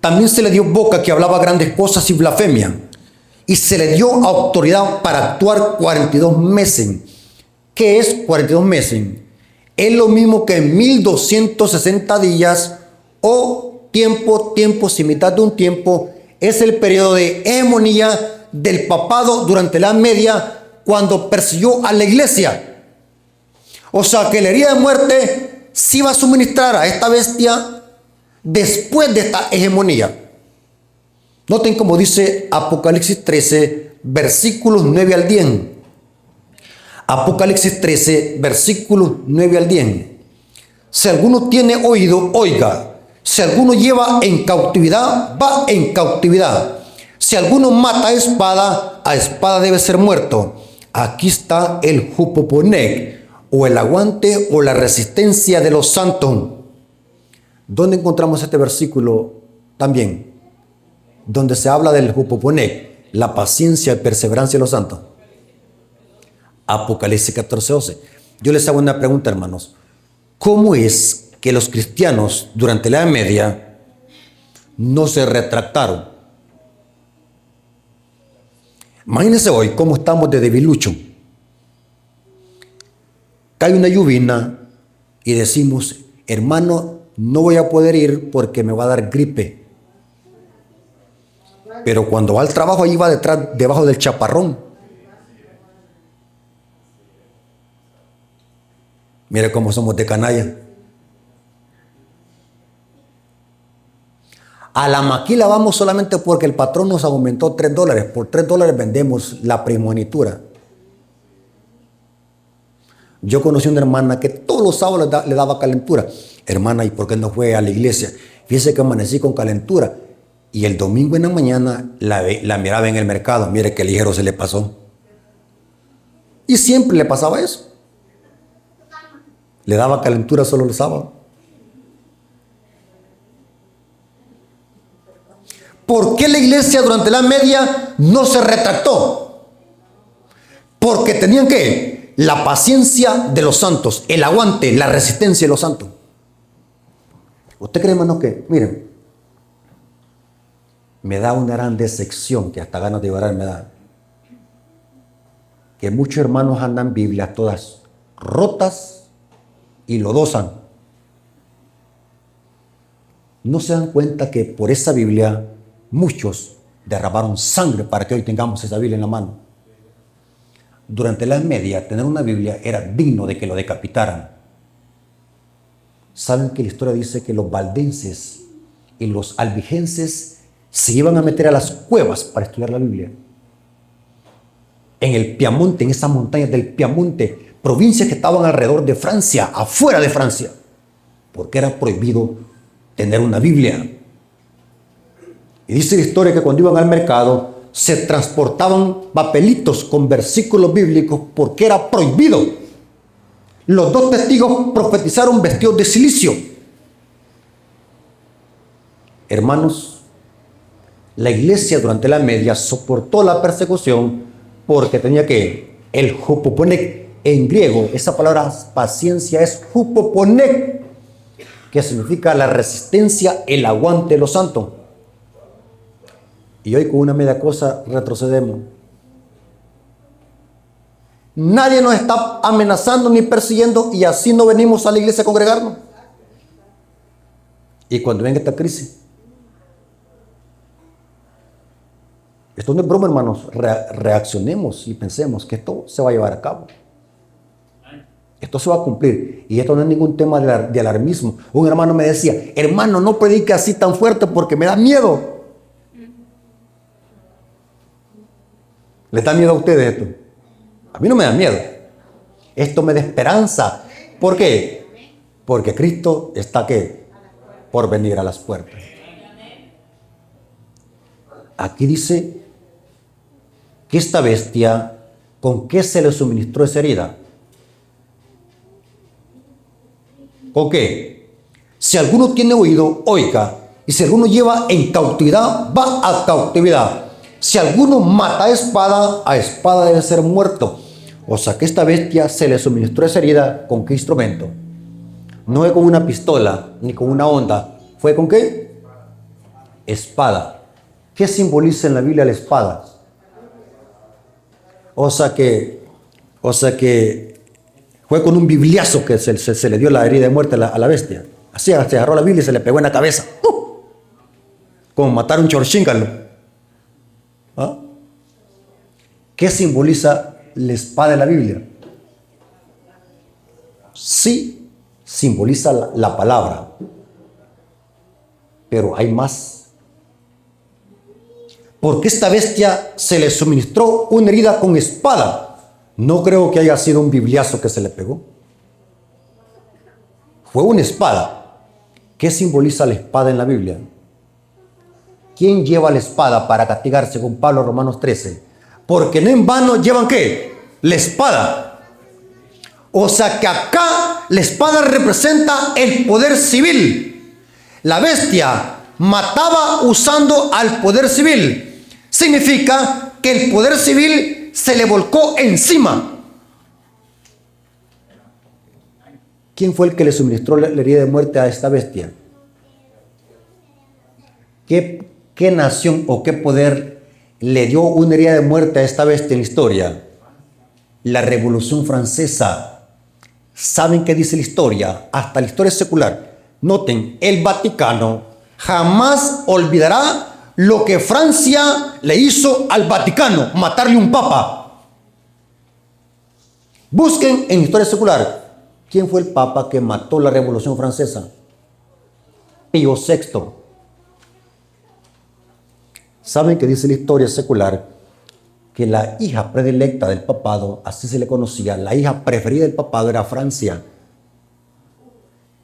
También se le dio boca que hablaba grandes cosas y blasfemia, y se le dio autoridad para actuar 42 meses. ¿Qué es 42 meses? Es lo mismo que 1260 días o tiempo, sin mitad de un tiempo. Es el periodo de hegemonía del papado durante la Edad Media, cuando persiguió a la iglesia. O sea que la herida de muerte sí va a suministrar a esta bestia después de esta hegemonía. Noten cómo dice Apocalipsis 13, versículos 9 al 10. Apocalipsis 13, versículos 9 al 10. Si alguno tiene oído, oiga. Si alguno lleva en cautividad, va en cautividad. Si alguno mata a espada debe ser muerto. Aquí está el Jupoponec, o el aguante o la resistencia de los santos. ¿Dónde encontramos este versículo también? Donde se habla del Jupoponec, la paciencia y perseverancia de los santos. Apocalipsis 14, 12. Yo les hago una pregunta, hermanos. ¿Cómo es que los cristianos durante la Edad Media no se retractaron? Imagínense hoy cómo estamos de debilucho. Cae una lluvia y decimos, hermano, no voy a poder ir porque me va a dar gripe. Pero cuando va al trabajo, ahí va detrás, debajo del chaparrón. Mire cómo somos de canalla. A la maquila vamos solamente porque el patrón nos aumentó $3. Por $3 vendemos la primogenitura. Yo conocí una hermana que todos los sábados le daba calentura. Hermana, ¿y por qué no fue a la iglesia? Fíjese que amanecí con calentura. Y el domingo en la mañana la miraba en el mercado. Mire qué ligero se le pasó. Y siempre le pasaba eso. Le daba calentura solo los sábados. ¿Por qué la iglesia durante la media no se retractó? Porque tenían que la paciencia de los santos, el aguante, la resistencia de los santos. ¿Usted cree, hermano, que, miren, me da una gran decepción que hasta ganas de llorar me da? Que muchos hermanos andan Biblias todas rotas y lodosan. No se dan cuenta que por esa Biblia muchos derramaron sangre para que hoy tengamos esa Biblia en la mano. Durante la Edad Media, tener una Biblia era digno de que lo decapitaran. Saben que la historia dice que los valdenses y los albigenses se iban a meter a las cuevas para estudiar la Biblia. En el Piamonte, en esas montañas del Piamonte, provincias que estaban alrededor de Francia, afuera de Francia, porque era prohibido tener una Biblia. Y dice la historia que cuando iban al mercado se transportaban papelitos con versículos bíblicos porque era prohibido. Los dos testigos profetizaron vestidos de silicio. Hermanos, la iglesia durante la media soportó la persecución porque tenía que, el hupoponek en griego, esa palabra paciencia es hupoponek, que significa la resistencia, el aguante de los santos. Y hoy con una media cosa retrocedemos. Nadie nos está amenazando ni persiguiendo y así no venimos a la iglesia a congregarnos. Y cuando venga esta crisis, esto no es broma, hermanos, reaccionemos y pensemos que esto se va a llevar a cabo. Esto se va a cumplir. Y esto no es ningún tema de alarmismo. Un hermano me decía, hermano, no predique así tan fuerte porque me da miedo. ¿Les da miedo a ustedes esto? A mí no me da miedo. Esto me da esperanza. ¿Por qué? Porque Cristo está ¿qué? Por venir a las puertas. Aquí dice que esta bestia, ¿con qué se le suministró esa herida? ¿Con qué? Si alguno tiene oído, oiga. Y si alguno lleva en cautividad, va a cautividad. Si alguno mata a espada debe ser muerto. O sea que esta bestia se le suministró esa herida, ¿con qué instrumento? No fue con una pistola, ni con una honda. ¿Fue con qué? Espada. ¿Qué simboliza en la Biblia la espada? O sea que fue con un bibliazo que se le dio la herida de muerte a la bestia. Así se agarró la Biblia y se le pegó en la cabeza. Como matar a un chorchíngalo. ¿Ah? ¿Qué simboliza la espada de la Biblia? Sí, simboliza la palabra, pero hay más. Porque esta bestia se le suministró una herida con espada. No creo que haya sido un bibliazo que se le pegó. Fue una espada. ¿Qué simboliza la espada en la Biblia? ¿Quién lleva la espada para castigar, según Pablo, Romanos 13? Porque no en vano llevan ¿qué? La espada. O sea que acá la espada representa el poder civil. La bestia mataba usando al poder civil. Significa que el poder civil se le volcó encima. ¿Quién fue el que le suministró la herida de muerte a esta bestia? ¿Qué nación o qué poder le dio una herida de muerte a esta bestia en la historia? La Revolución Francesa. ¿Saben qué dice la historia? Hasta la historia secular. Noten, el Vaticano jamás olvidará lo que Francia le hizo al Vaticano, matarle un papa. Busquen en historia secular quién fue el papa que mató la Revolución Francesa. Pío VI. ¿Saben qué dice la historia secular? Que la hija predilecta del papado, así se le conocía, la hija preferida del papado era Francia.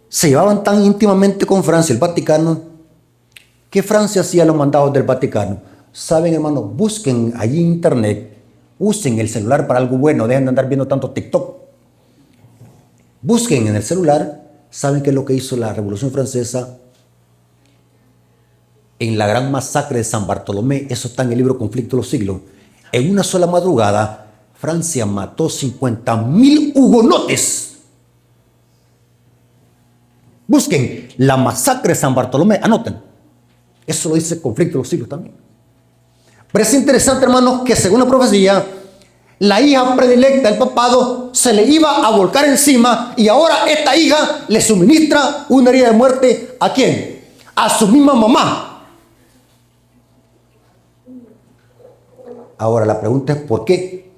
Se llevaban tan íntimamente con Francia, el Vaticano, que Francia hacía los mandados del Vaticano. Saben, hermanos, busquen allí en internet, usen el celular para algo bueno, dejen de andar viendo tanto TikTok. Busquen en el celular, saben qué es lo que hizo la Revolución Francesa en la gran masacre de San Bartolomé. Eso está en el libro Conflicto de los Siglos. En una sola madrugada, Francia mató 50,000 hugonotes. Busquen la masacre de San Bartolomé, anoten. Eso lo dice el Conflicto de los Siglos también. Pero es interesante, hermanos, que según la profecía, la hija predilecta del papado se le iba a volcar encima y ahora esta hija le suministra una herida de muerte. ¿A quién? A su misma mamá. Ahora la pregunta es ¿por qué?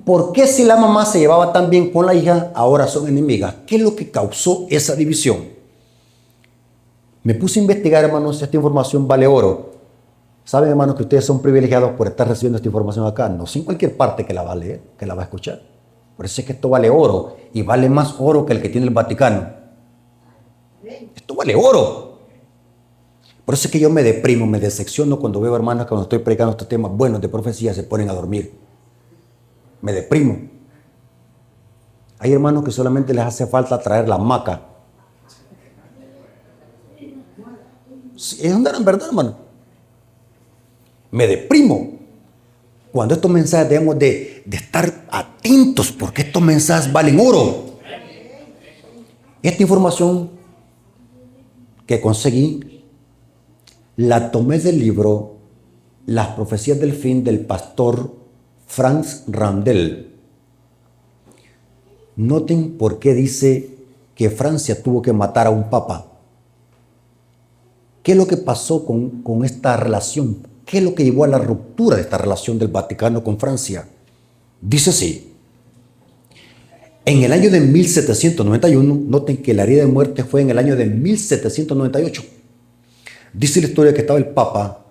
¿Por qué si la mamá se llevaba tan bien con la hija, ahora son enemigas? ¿Qué es lo que causó esa división? Me puse a investigar, hermanos, esta información vale oro. Saben, hermanos, que ustedes son privilegiados por estar recibiendo esta información acá. No sé en cualquier parte que la va a leer, que la va a escuchar. Por eso es que esto vale oro y vale más oro que el que tiene el Vaticano. Esto vale oro. Por eso es que yo me deprimo, me decepciono cuando veo hermanos que cuando estoy predicando estos temas buenos de profecía se ponen a dormir. Me deprimo. Hay hermanos que solamente les hace falta traer la hamaca. Es una gran verdad, hermano. Me deprimo. Cuando estos mensajes debemos de estar atentos porque estos mensajes valen oro. Esta información que conseguí la tomé del libro Las profecías del fin del pastor Franz Randel. Noten por qué dice que Francia tuvo que matar a un papa. ¿Qué es lo que pasó con esta relación? ¿Qué es lo que llevó a la ruptura de esta relación del Vaticano con Francia? Dice así. En el año de 1791, noten que la herida de muerte fue en el año de 1798. Dice la historia que estaba el Papa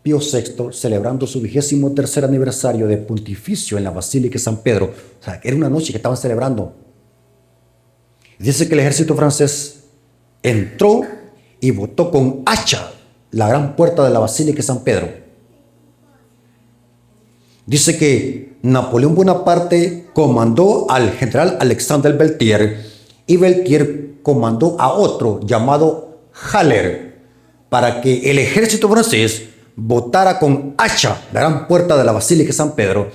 Pío VI celebrando su 23º aniversario de pontificio en la Basílica de San Pedro. O sea, era una noche que estaban celebrando. Dice que el ejército francés entró y botó con hacha la gran puerta de la Basílica de San Pedro. Dice que Napoleón Bonaparte comandó al general Alexandre Beltier y Beltier comandó a otro llamado Haller para que el ejército francés botara con hacha la gran puerta de la Basílica de San Pedro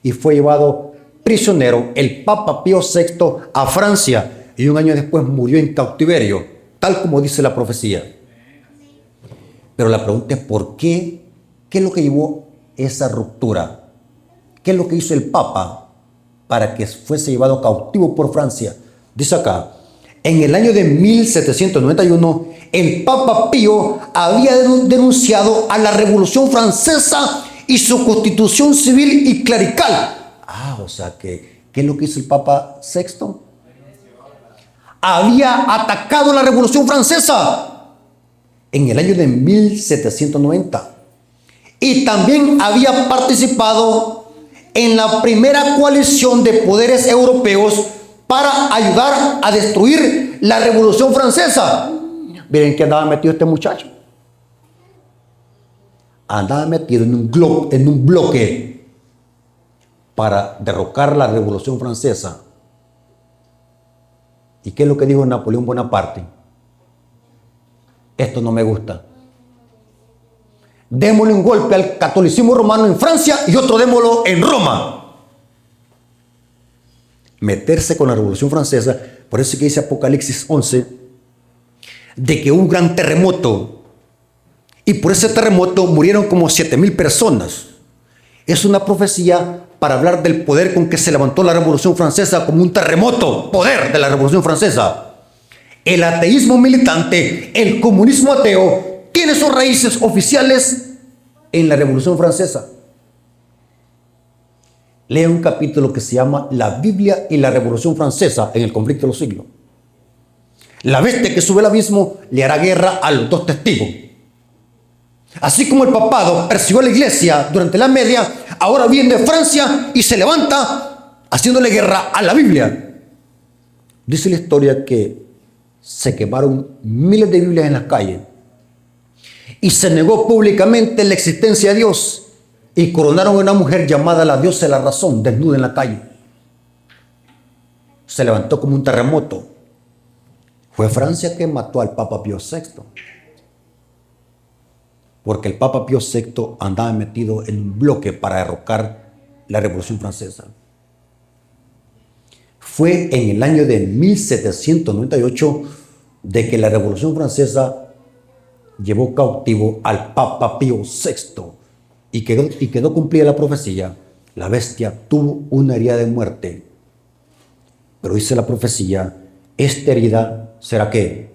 y fue llevado prisionero el Papa Pío VI a Francia y un año después murió en cautiverio, tal como dice la profecía. Pero la pregunta es ¿por qué? ¿Qué es lo que llevó esa ruptura? ¿Qué es lo que hizo el Papa para que fuese llevado cautivo por Francia? Dice acá, en el año de 1791, el Papa Pío había denunciado a la Revolución Francesa y su constitución civil y clerical. O sea que, ¿qué es lo que hizo el Papa VI? Había atacado la Revolución Francesa en el año de 1790 y también había participado en la primera coalición de poderes europeos para ayudar a destruir la Revolución Francesa. Miren que andaba metido este muchacho. Andaba metido en un bloque para derrocar la Revolución Francesa. ¿Y qué es lo que dijo Napoleón Bonaparte? Esto no me gusta. Démosle un golpe al catolicismo romano en Francia y otro démoslo en Roma. Meterse con la Revolución Francesa, por eso que dice Apocalipsis 11, de que hubo un gran terremoto y por ese terremoto murieron como 7,000 personas. Es una profecía para hablar del poder con que se levantó la Revolución Francesa como un terremoto, poder de la Revolución Francesa. El ateísmo militante, el comunismo ateo, tiene sus raíces oficiales en la Revolución Francesa. Lea un capítulo que se llama La Biblia y la Revolución Francesa en el conflicto de los siglos. La bestia que sube al abismo le hará guerra a los dos testigos. Así como el papado persiguió a la iglesia durante la Edad Media, ahora viene de Francia y se levanta haciéndole guerra a la Biblia. Dice la historia que se quemaron miles de Biblias en las calles y se negó públicamente la existencia de Dios y coronaron a una mujer llamada la diosa de la razón, desnuda en la calle. Se levantó como un terremoto. Fue Francia que mató al Papa Pío VI, porque el Papa Pío VI andaba metido en un bloque para derrocar la Revolución Francesa. Fue en el año de 1798 de que la Revolución Francesa llevó cautivo al Papa Pío VI y quedó cumplida la profecía. La bestia tuvo una herida de muerte, pero dice la profecía, esta herida será ¿qué?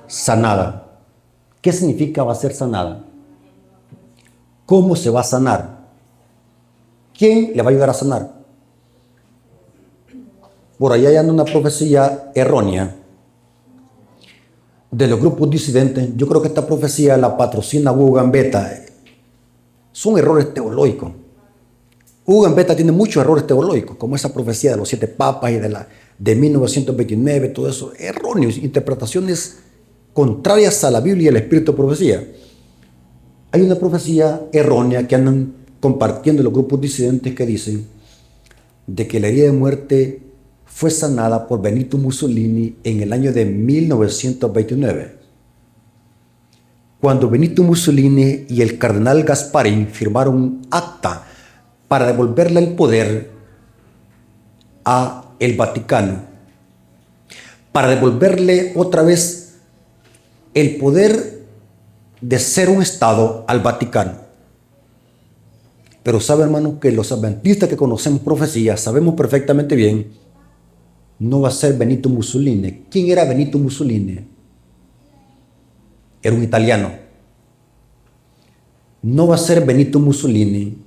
Sanada. ¿Qué significa va a ser sanada? ¿Cómo se va a sanar? ¿Quién le va a ayudar a sanar? Por allá hay una profecía errónea de los grupos disidentes. Yo creo que esta profecía la patrocina Hugo Gambetta. Son errores teológicos. Hugo Gambetta tiene muchos errores teológicos, como esa profecía de los 7 papas y de 1929, todo eso, erróneos, interpretaciones contrarias a la Biblia y al espíritu de profecía. Hay una profecía errónea que andan compartiendo los grupos disidentes que dicen de que la herida de muerte fue sanada por Benito Mussolini en el año de 1929. Cuando Benito Mussolini y el cardenal Gasparín firmaron un acta para devolverle el poder a el Vaticano, para devolverle otra vez el poder de ser un Estado al Vaticano. Pero sabe, hermano, que los adventistas que conocemos profecías sabemos perfectamente bien, no va a ser Benito Mussolini. ¿Quién era Benito Mussolini? Era un italiano. No va a ser Benito Mussolini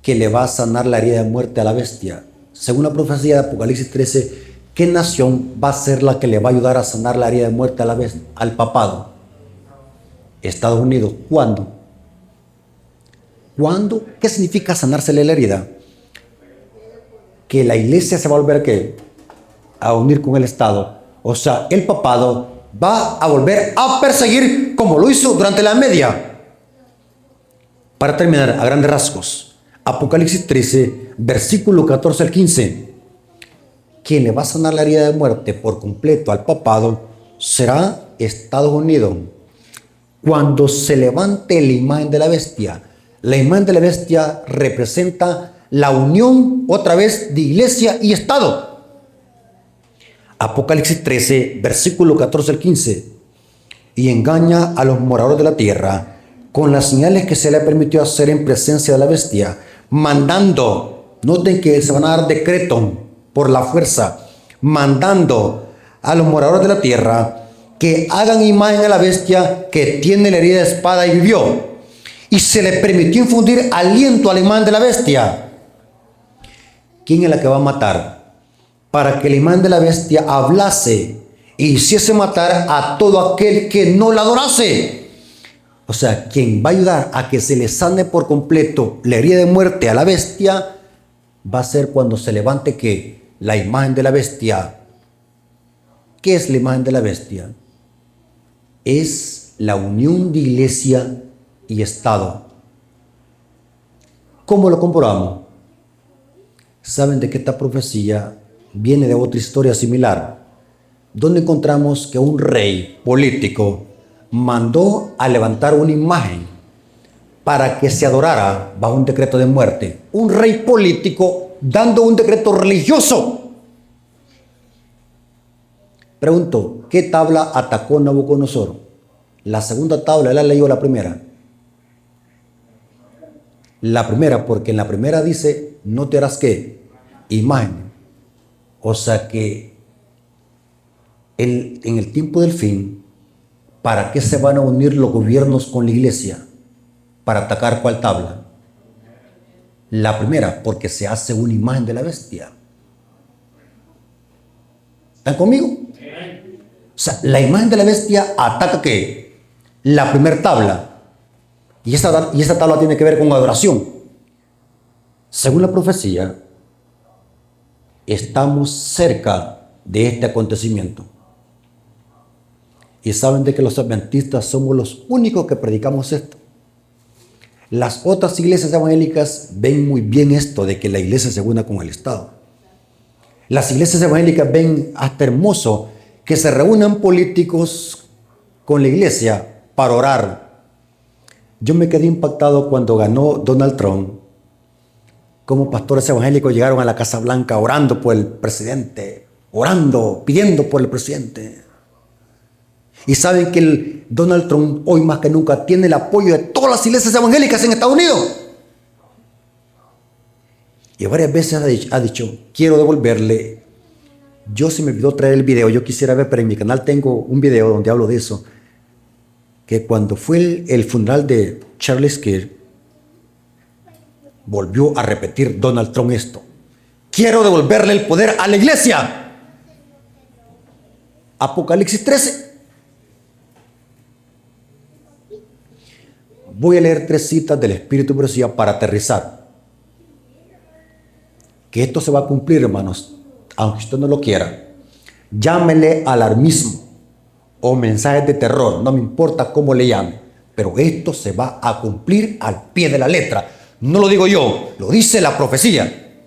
que le va a sanar la herida de muerte a la bestia. Según la profecía de Apocalipsis 13, ¿qué nación va a ser la que le va a ayudar a sanar la herida de muerte a la bestia, al papado? Estados Unidos. ¿Cuándo? ¿Cuándo? ¿Qué significa sanársele la herida? Que la iglesia se va a volver ¿qué? A unir con el Estado. O sea, el papado va a volver a perseguir como lo hizo durante la Edad Media. Para terminar, a grandes rasgos, Apocalipsis 13, versículo 14 al 15. Quien le va a sanar la herida de muerte por completo al papado será Estados Unidos. Cuando se levante la imagen de la bestia, la imagen de la bestia representa la unión otra vez de iglesia y Estado. Apocalipsis 13, versículo 14 al 15. Y engaña a los moradores de la tierra con las señales que se le permitió hacer en presencia de la bestia, mandando, noten que se van a dar decreto por la fuerza, mandando a los moradores de la tierra que hagan imagen a la bestia que tiene la herida de espada y vivió. Y se le permitió infundir aliento a la imagen de la bestia. ¿Quién es la que va a matar? Para que la imagen de la bestia hablase y hiciese matar a todo aquel que no la adorase. O sea, quien va a ayudar a que se le sane por completo la herida de muerte a la bestia va a ser cuando se levante ¿qué? La imagen de la bestia. ¿Qué es la imagen de la bestia? Es la unión de iglesia y Estado. ¿Cómo lo comprobamos? Saben de que esta profecía viene de otra historia similar, donde encontramos que un rey político mandó a levantar una imagen para que se adorara bajo un decreto de muerte. Un rey político dando un decreto religioso. Pregunto, ¿qué tabla atacó Nabucodonosor? ¿La segunda tabla la leyó la primera? La primera, porque en la primera dice, no te harás ¿qué? Imagen. O sea que en el tiempo del fin, ¿para qué se van a unir los gobiernos con la iglesia? ¿Para atacar cuál tabla? La primera, porque se hace una imagen de la bestia. ¿Están conmigo? O sea, la imagen de la bestia ataca ¿qué? La primera tabla. Y esa tabla tiene que ver con adoración. Según la profecía, estamos cerca de este acontecimiento. Y saben de que los adventistas somos los únicos que predicamos esto. Las otras iglesias evangélicas ven muy bien esto de que la iglesia se una con el Estado. Las iglesias evangélicas ven hasta hermoso que se reúnan políticos con la iglesia para orar. Yo me quedé impactado cuando ganó Donald Trump, como pastores evangélicos llegaron a la Casa Blanca orando por el presidente, orando, pidiendo por el presidente. Y saben que Donald Trump hoy más que nunca tiene el apoyo de todas las iglesias evangélicas en Estados Unidos. Y varias veces ha dicho, quiero devolverle. Yo se me olvidó traer el video, yo quisiera ver, pero en mi canal tengo un video donde hablo de eso. Que cuando fue el funeral de Charles Kirk, volvió a repetir Donald Trump esto. Quiero devolverle el poder a la iglesia. Apocalipsis 13. Voy a leer 3 citas del Espíritu de Profecía para aterrizar. Que esto se va a cumplir, hermanos, aunque usted no lo quiera. Llámele alarmismo o mensajes de terror, no me importa cómo le llame, pero esto se va a cumplir al pie de la letra. No lo digo yo, lo dice la profecía.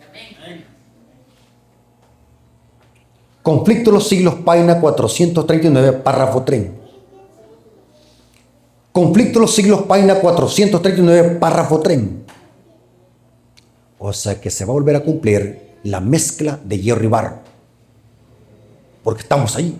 Conflicto de los siglos, página 439, párrafo 3. Conflicto de los siglos, página 439, párrafo 3. O sea que se va a volver a cumplir la mezcla de hierro y barro. Porque estamos ahí.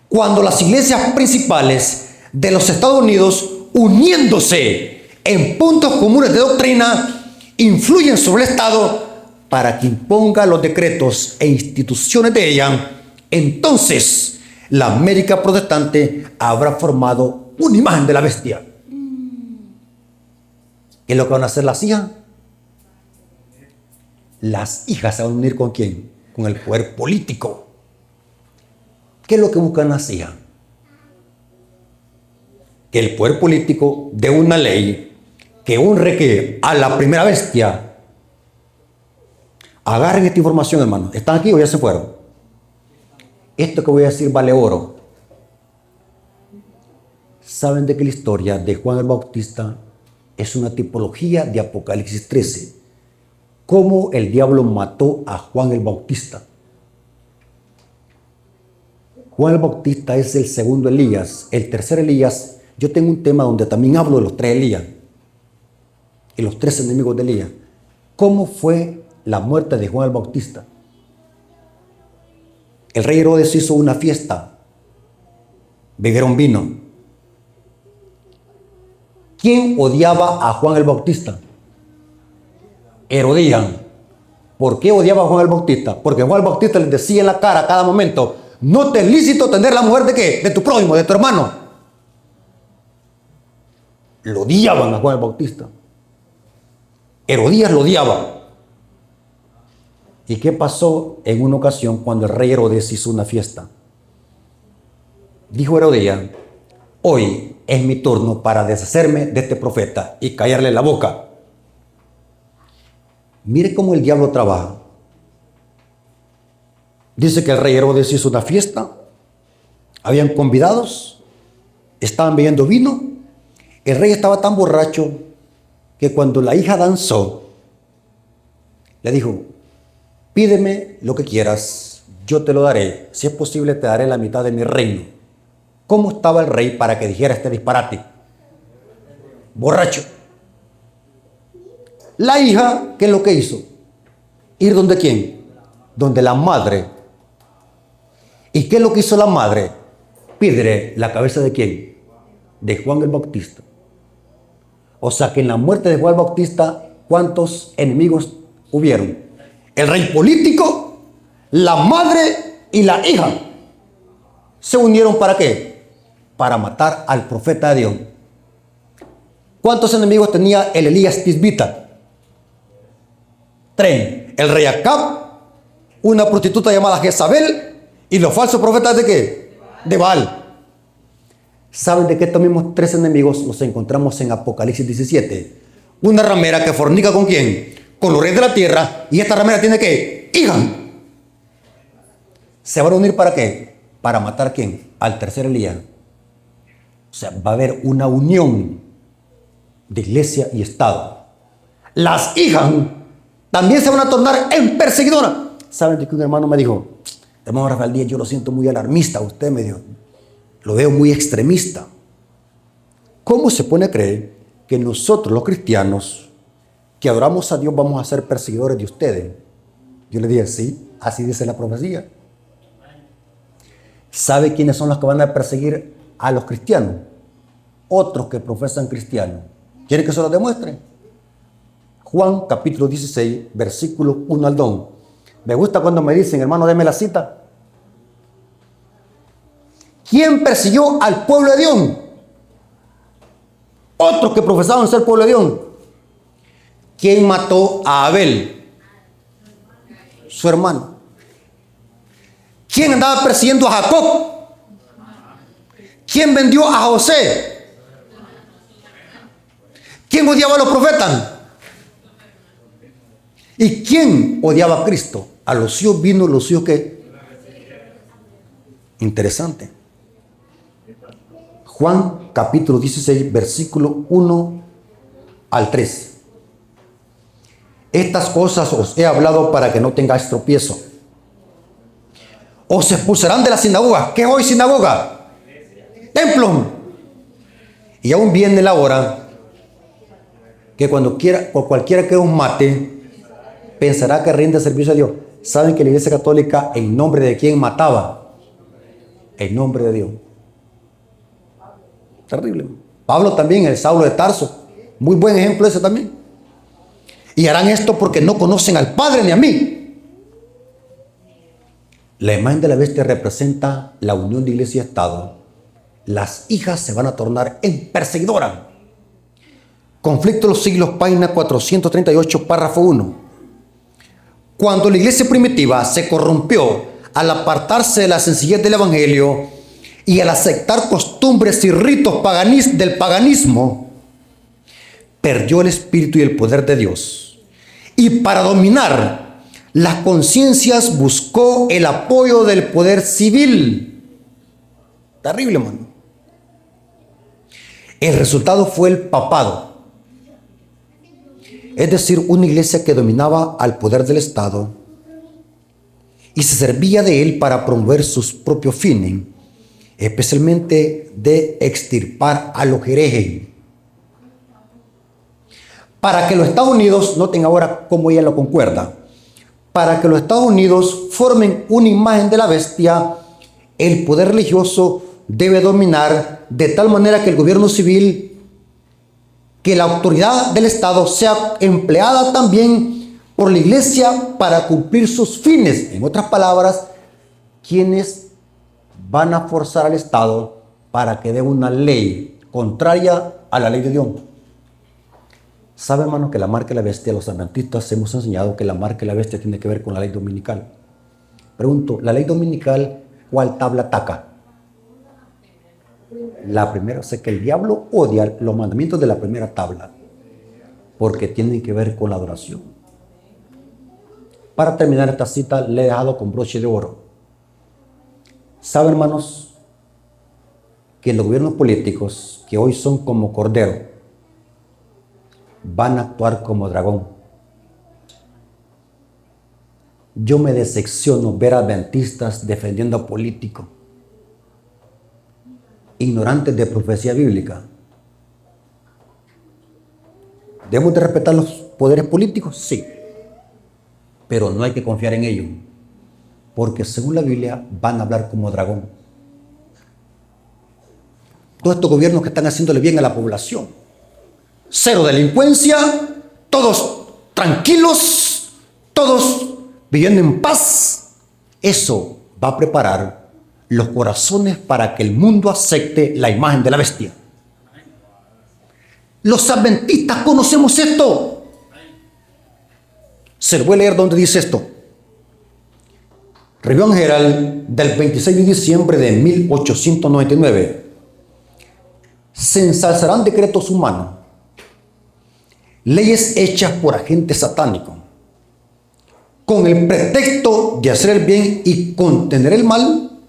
Cuando las iglesias principales de los Estados Unidos, uniéndose en puntos comunes de doctrina, influyen sobre el Estado para que imponga los decretos e instituciones de ella, entonces la América protestante habrá formado una imagen de la bestia. ¿Qué es lo que van a hacer las hijas? Las hijas se van a unir ¿con quién? Con el poder político. ¿Qué es lo que buscan las hijas? Que el poder político dé una ley que honre que a la primera bestia. Agarren esta información, hermanos. ¿Están aquí o ya se fueron? Esto que voy a decir vale oro. ¿Saben de que la historia de Juan el Bautista es una tipología de Apocalipsis 13? Cómo el diablo mató a Juan el Bautista. Juan el Bautista es el segundo Elías. El tercer Elías, yo tengo un tema donde también hablo de los 3 Elías y los 3 enemigos de Elías. ¿Cómo fue la muerte de Juan el Bautista? El rey Herodes hizo una fiesta, bebieron vino. ¿Quién odiaba a Juan el Bautista? Herodías. ¿Por qué odiaba a Juan el Bautista? Porque Juan el Bautista les decía en la cara a cada momento, no te es lícito tener la mujer de ¿qué? De tu prójimo, de tu hermano. Lo odiaban a Juan el Bautista. Herodías lo odiaba. ¿Y qué pasó en una ocasión cuando el rey Herodes hizo una fiesta? Dijo Herodías, hoy es mi turno para deshacerme de este profeta y callarle la boca. Mire cómo el diablo trabaja. Dice que el rey Herodes hizo una fiesta, habían convidados, estaban bebiendo vino. El rey estaba tan borracho que cuando la hija danzó, le dijo, pídeme lo que quieras, yo te lo daré. Si es posible, te daré la mitad de mi reino. ¿Cómo estaba el rey para que dijera este disparate? Borracho. La hija, ¿qué es lo que hizo? ¿Ir donde quién? Donde la madre. ¿Y qué es lo que hizo la madre? Pídele la cabeza de quién? De Juan el Bautista. O sea que en la muerte de Juan Bautista, ¿cuántos enemigos hubieron? El rey político, la madre y la hija se unieron ¿para qué? Para matar al profeta de Dios. ¿Cuántos enemigos tenía el Elías Tisbita? 3. El rey Acab, una prostituta llamada Jezabel y los falsos profetas ¿de qué? De Baal. ¿Saben de qué estos mismos 3 enemigos los encontramos en Apocalipsis 17? Una ramera que fornica ¿con quién? Con los reyes de la tierra, y esta ramera tiene ¿qué? Hija. ¿Se van a unir para qué? Para matar ¿a quién? Al tercer Elías. O sea, va a haber una unión de iglesia y Estado. Las hijas también se van a tornar en perseguidoras. ¿Saben de qué un hermano me dijo? Hermano Rafael Díaz, yo lo siento muy alarmista. Usted me dijo, lo veo muy extremista. ¿Cómo se pone a creer que nosotros los cristianos que adoramos a Dios vamos a ser perseguidores de ustedes? Yo le dije, sí, así dice la profecía. ¿Sabe quiénes son los que van a perseguir a los cristianos? Otros que profesan cristianos. ¿Quieren que se lo demuestre? Juan capítulo 16, versículo 1 al 2. Me gusta cuando me dicen, hermano, deme la cita. ¿Quién persiguió al pueblo de Dios? Otros que profesaban ser pueblo de Dios. ¿Quién mató a Abel? Su hermano. ¿Quién andaba persiguiendo a Jacob? ¿Quién vendió a José? ¿Quién odiaba a los profetas? ¿Y quién odiaba a Cristo? A los hijos vino, los hijos que... Interesante. Juan capítulo 16, versículo 1 al 3. Estas cosas os he hablado para que no tengáis tropiezo. Os expulsarán de la sinagoga. ¿Qué es hoy sinagoga? Templo. Y aún viene la hora que cuando quiera, por cualquiera que os mate, pensará que rinde servicio a Dios. ¿Saben que la Iglesia Católica en nombre de quién mataba? En nombre de Dios. Terrible. Pablo también, el Saulo de Tarso. Muy buen ejemplo ese también. Y harán esto porque no conocen al Padre ni a mí. La imagen de la bestia representa la unión de iglesia y Estado. Las hijas se van a tornar en perseguidoras. Conflicto de los siglos, página 438, párrafo 1. Cuando la iglesia primitiva se corrompió al apartarse de la sencillez del evangelio y al aceptar costumbres y ritos del paganismo, perdió el espíritu y el poder de Dios. Y para dominar las conciencias buscó el apoyo del poder civil. Terrible, hermano. El resultado fue el papado. Es decir, una iglesia que dominaba al poder del Estado y se servía de él para promover sus propios fines, especialmente de extirpar a los herejes. Para que los Estados Unidos, noten ahora cómo ella lo concuerda, para que los Estados Unidos formen una imagen de la bestia, el poder religioso debe dominar de tal manera que el gobierno civil, que la autoridad del Estado sea empleada también por la iglesia para cumplir sus fines. En otras palabras, quienes van a forzar al Estado para que dé una ley contraria a la ley de Dios. ¿Sabe, hermano, que la marca de la bestia, los adventistas hemos enseñado que la marca de la bestia tiene que ver con la ley dominical? Pregunto, ¿la ley dominical cuál tabla ataca? La primera. O sea que el diablo odia los mandamientos de la primera tabla porque tienen que ver con la adoración. Para terminar esta cita, le he dejado con broche de oro. ¿Saben, hermanos, que los gobiernos políticos que hoy son como cordero van a actuar como dragón? Yo me decepciono ver a adventistas defendiendo a políticos ignorantes de profecía bíblica. ¿Debemos de respetar los poderes políticos? Sí, pero no hay que confiar en ellos, porque según la Biblia van a hablar como dragón. Todos estos gobiernos que están haciéndole bien a la población, cero delincuencia, todos tranquilos, todos viviendo en paz. Eso va a preparar los corazones para que el mundo acepte la imagen de la bestia. Los adventistas conocemos esto. Se lo voy a leer donde dice esto. Reunión General del 26 de diciembre de 1899. Se ensalzarán decretos humanos, leyes hechas por agentes satánicos, con el pretexto de hacer el bien y contener el mal,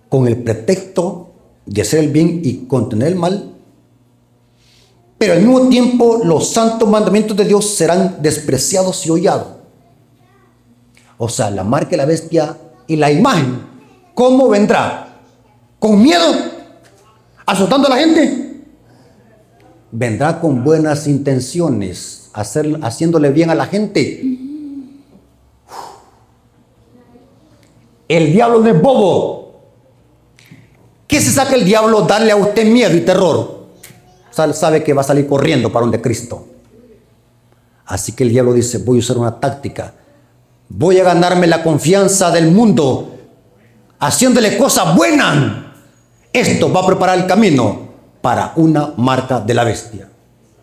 con el pretexto de hacer el bien y contener el mal, pero al mismo tiempo los santos mandamientos de Dios serán despreciados y hollados. O sea, la marca de la bestia y la imagen, ¿cómo vendrá? ¿Con miedo? ¿Azotando a la gente? Vendrá con buenas intenciones, haciéndole bien a la gente. El diablo no es bobo. ¿Qué se saca el diablo? Darle a usted miedo y terror. Sabe que va a salir corriendo para donde Cristo. Así que el diablo dice, voy a usar una táctica. Voy a ganarme la confianza del mundo, haciéndole cosas buenas. Esto va a preparar el camino para una marca de la bestia.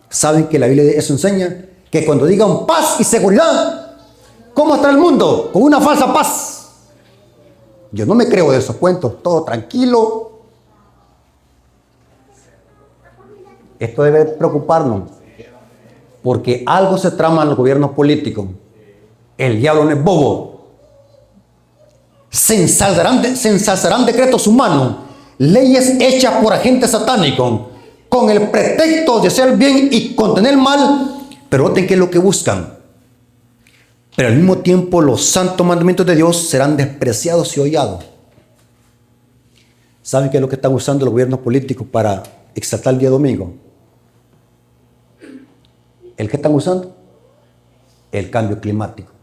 ¿Saben que la Biblia eso enseña? Que cuando digan paz y seguridad, ¿cómo está el mundo? Con una falsa paz. Yo no me creo de esos cuentos, todo tranquilo. Esto debe preocuparnos, porque algo se trama en los gobiernos políticos. El diablo no es bobo. Se ensalzarán decretos humanos, leyes hechas por agentes satánicos, con el pretexto de hacer bien y contener el mal, pero noten qué es lo que buscan. Pero al mismo tiempo los santos mandamientos de Dios serán despreciados y hollados. ¿Saben qué es lo que están usando los gobiernos políticos para exaltar el día domingo? ¿El que están usando? El cambio climático.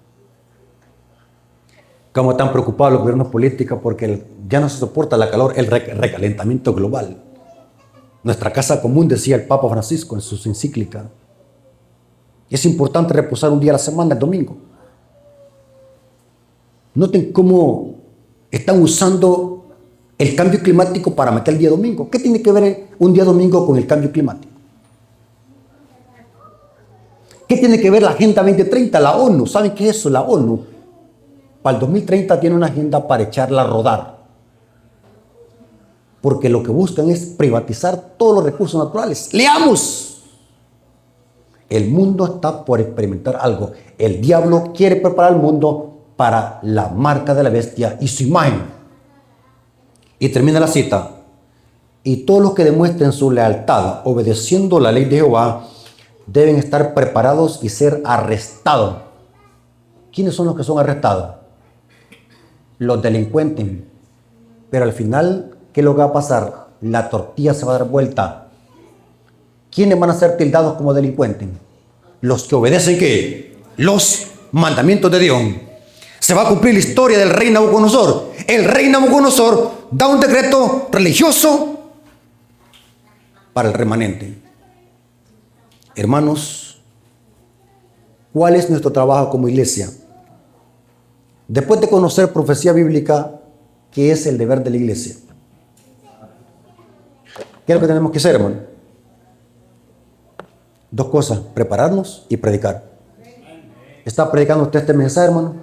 ¿Cómo están preocupados los gobiernos políticos? Porque ya no se soporta la calor, el recalentamiento global. Nuestra casa común, decía el Papa Francisco en sus encíclicas, es importante reposar un día a la semana, el domingo. Noten cómo están usando el cambio climático para meter el día domingo. ¿Qué tiene que ver un día domingo con el cambio climático? ¿Qué tiene que ver la Agenda 2030, la ONU? ¿Saben qué es eso? La ONU, para el 2030 tiene una agenda para echarla a rodar. Porque lo que buscan es privatizar todos los recursos naturales. ¡Leamos! El mundo está por experimentar algo. El diablo quiere preparar el mundo para la marca de la bestia y su imagen. Y termina la cita. Y todos los que demuestren su lealtad obedeciendo la ley de Jehová deben estar preparados y ser arrestados. ¿Quiénes son los que son arrestados? Los delincuentes. Pero al final, ¿qué es lo que va a pasar? La tortilla se va a dar vuelta. ¿Quiénes van a ser tildados como delincuentes? Los que obedecen ¿qué? Los mandamientos de Dios. Se va a cumplir la historia del rey Nabucodonosor. El rey Nabucodonosor da un decreto religioso para el remanente. Hermanos, ¿cuál es nuestro trabajo como iglesia? Después de conocer profecía bíblica, ¿qué es el deber de la iglesia? ¿Qué es lo que tenemos que hacer, hermano? Dos cosas, prepararnos y predicar. ¿Está predicando usted este mensaje, hermano?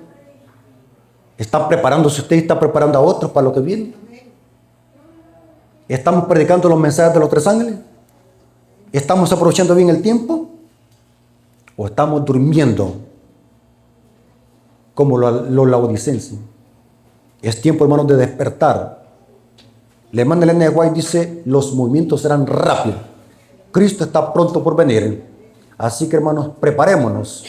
¿Está preparándose usted y está preparando a otros para lo que viene? ¿Estamos predicando los mensajes de los tres ángeles? ¿Estamos aprovechando bien el tiempo? ¿O estamos durmiendo como los laodicenses? Es tiempo, hermanos, de despertar. Le hermana Elena de White dice, los movimientos serán rápidos. Cristo está pronto por venir. Así que, hermanos, preparémonos,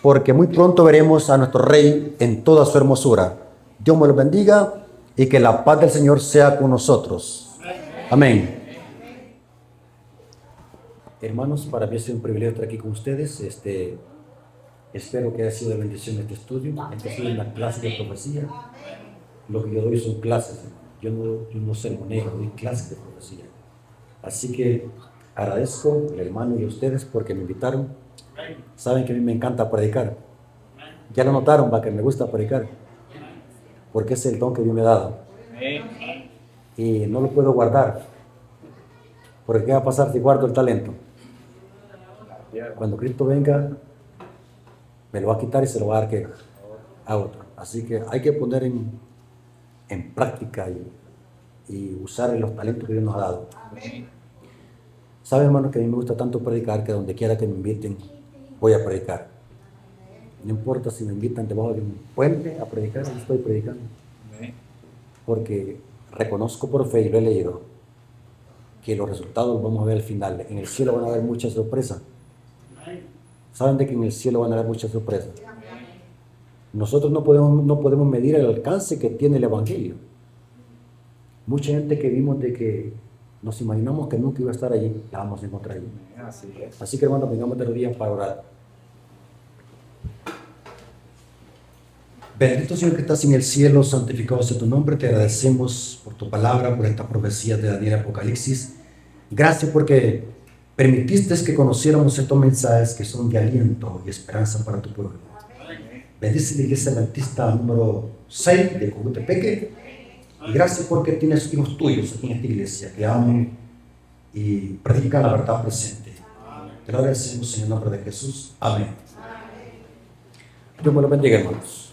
porque muy pronto veremos a nuestro Rey en toda su hermosura. Dios me los bendiga y que la paz del Señor sea con nosotros. Amén. Hermanos, para mí es un privilegio estar aquí con ustedes. Espero que haya sido de bendición este estudio. Esta es una clase de profecía. Lo que yo doy son clases. Yo no sermoneo, doy clases de profecía. Así que agradezco al hermano y a ustedes porque me invitaron. Saben que a mí me encanta predicar. Ya lo notaron, va, que me gusta predicar. Porque es el don que Dios me ha dado. Y no lo puedo guardar. Porque ¿qué va a pasar si guardo el talento? Cuando Cristo venga, me lo va a quitar y se lo va a dar a otro. Así que hay que poner en práctica y usar los talentos que Dios nos ha dado. Saben, hermanos, que a mí me gusta tanto predicar que donde quiera que me inviten, voy a predicar. No importa si me invitan debajo de un puente a predicar, yo estoy predicando. Porque reconozco por fe y lo he leído, que los resultados los vamos a ver al final. En el cielo van a haber muchas sorpresas. Saben de que en el cielo van a haber muchas sorpresas. Nosotros no podemos medir el alcance que tiene el Evangelio. Mucha gente que vimos de que nos imaginamos que nunca iba a estar allí, la vamos a encontrar allí. Así que, hermanos, vengamos de rodillas para orar. Bendito Señor que estás en el cielo, santificado sea tu nombre. Te agradecemos por tu palabra, por esta profecía de Daniel Apocalipsis. Gracias porque permitiste que conociéramos estos mensajes que son de aliento y esperanza para tu pueblo. Bendice la iglesia adventista número 6 de Cojutepeque. Y gracias porque tienes hijos tuyos aquí en esta iglesia que aman y predican la verdad presente. Te lo agradecemos en el nombre de Jesús. Amén. Dios me lo bendiga, hermanos.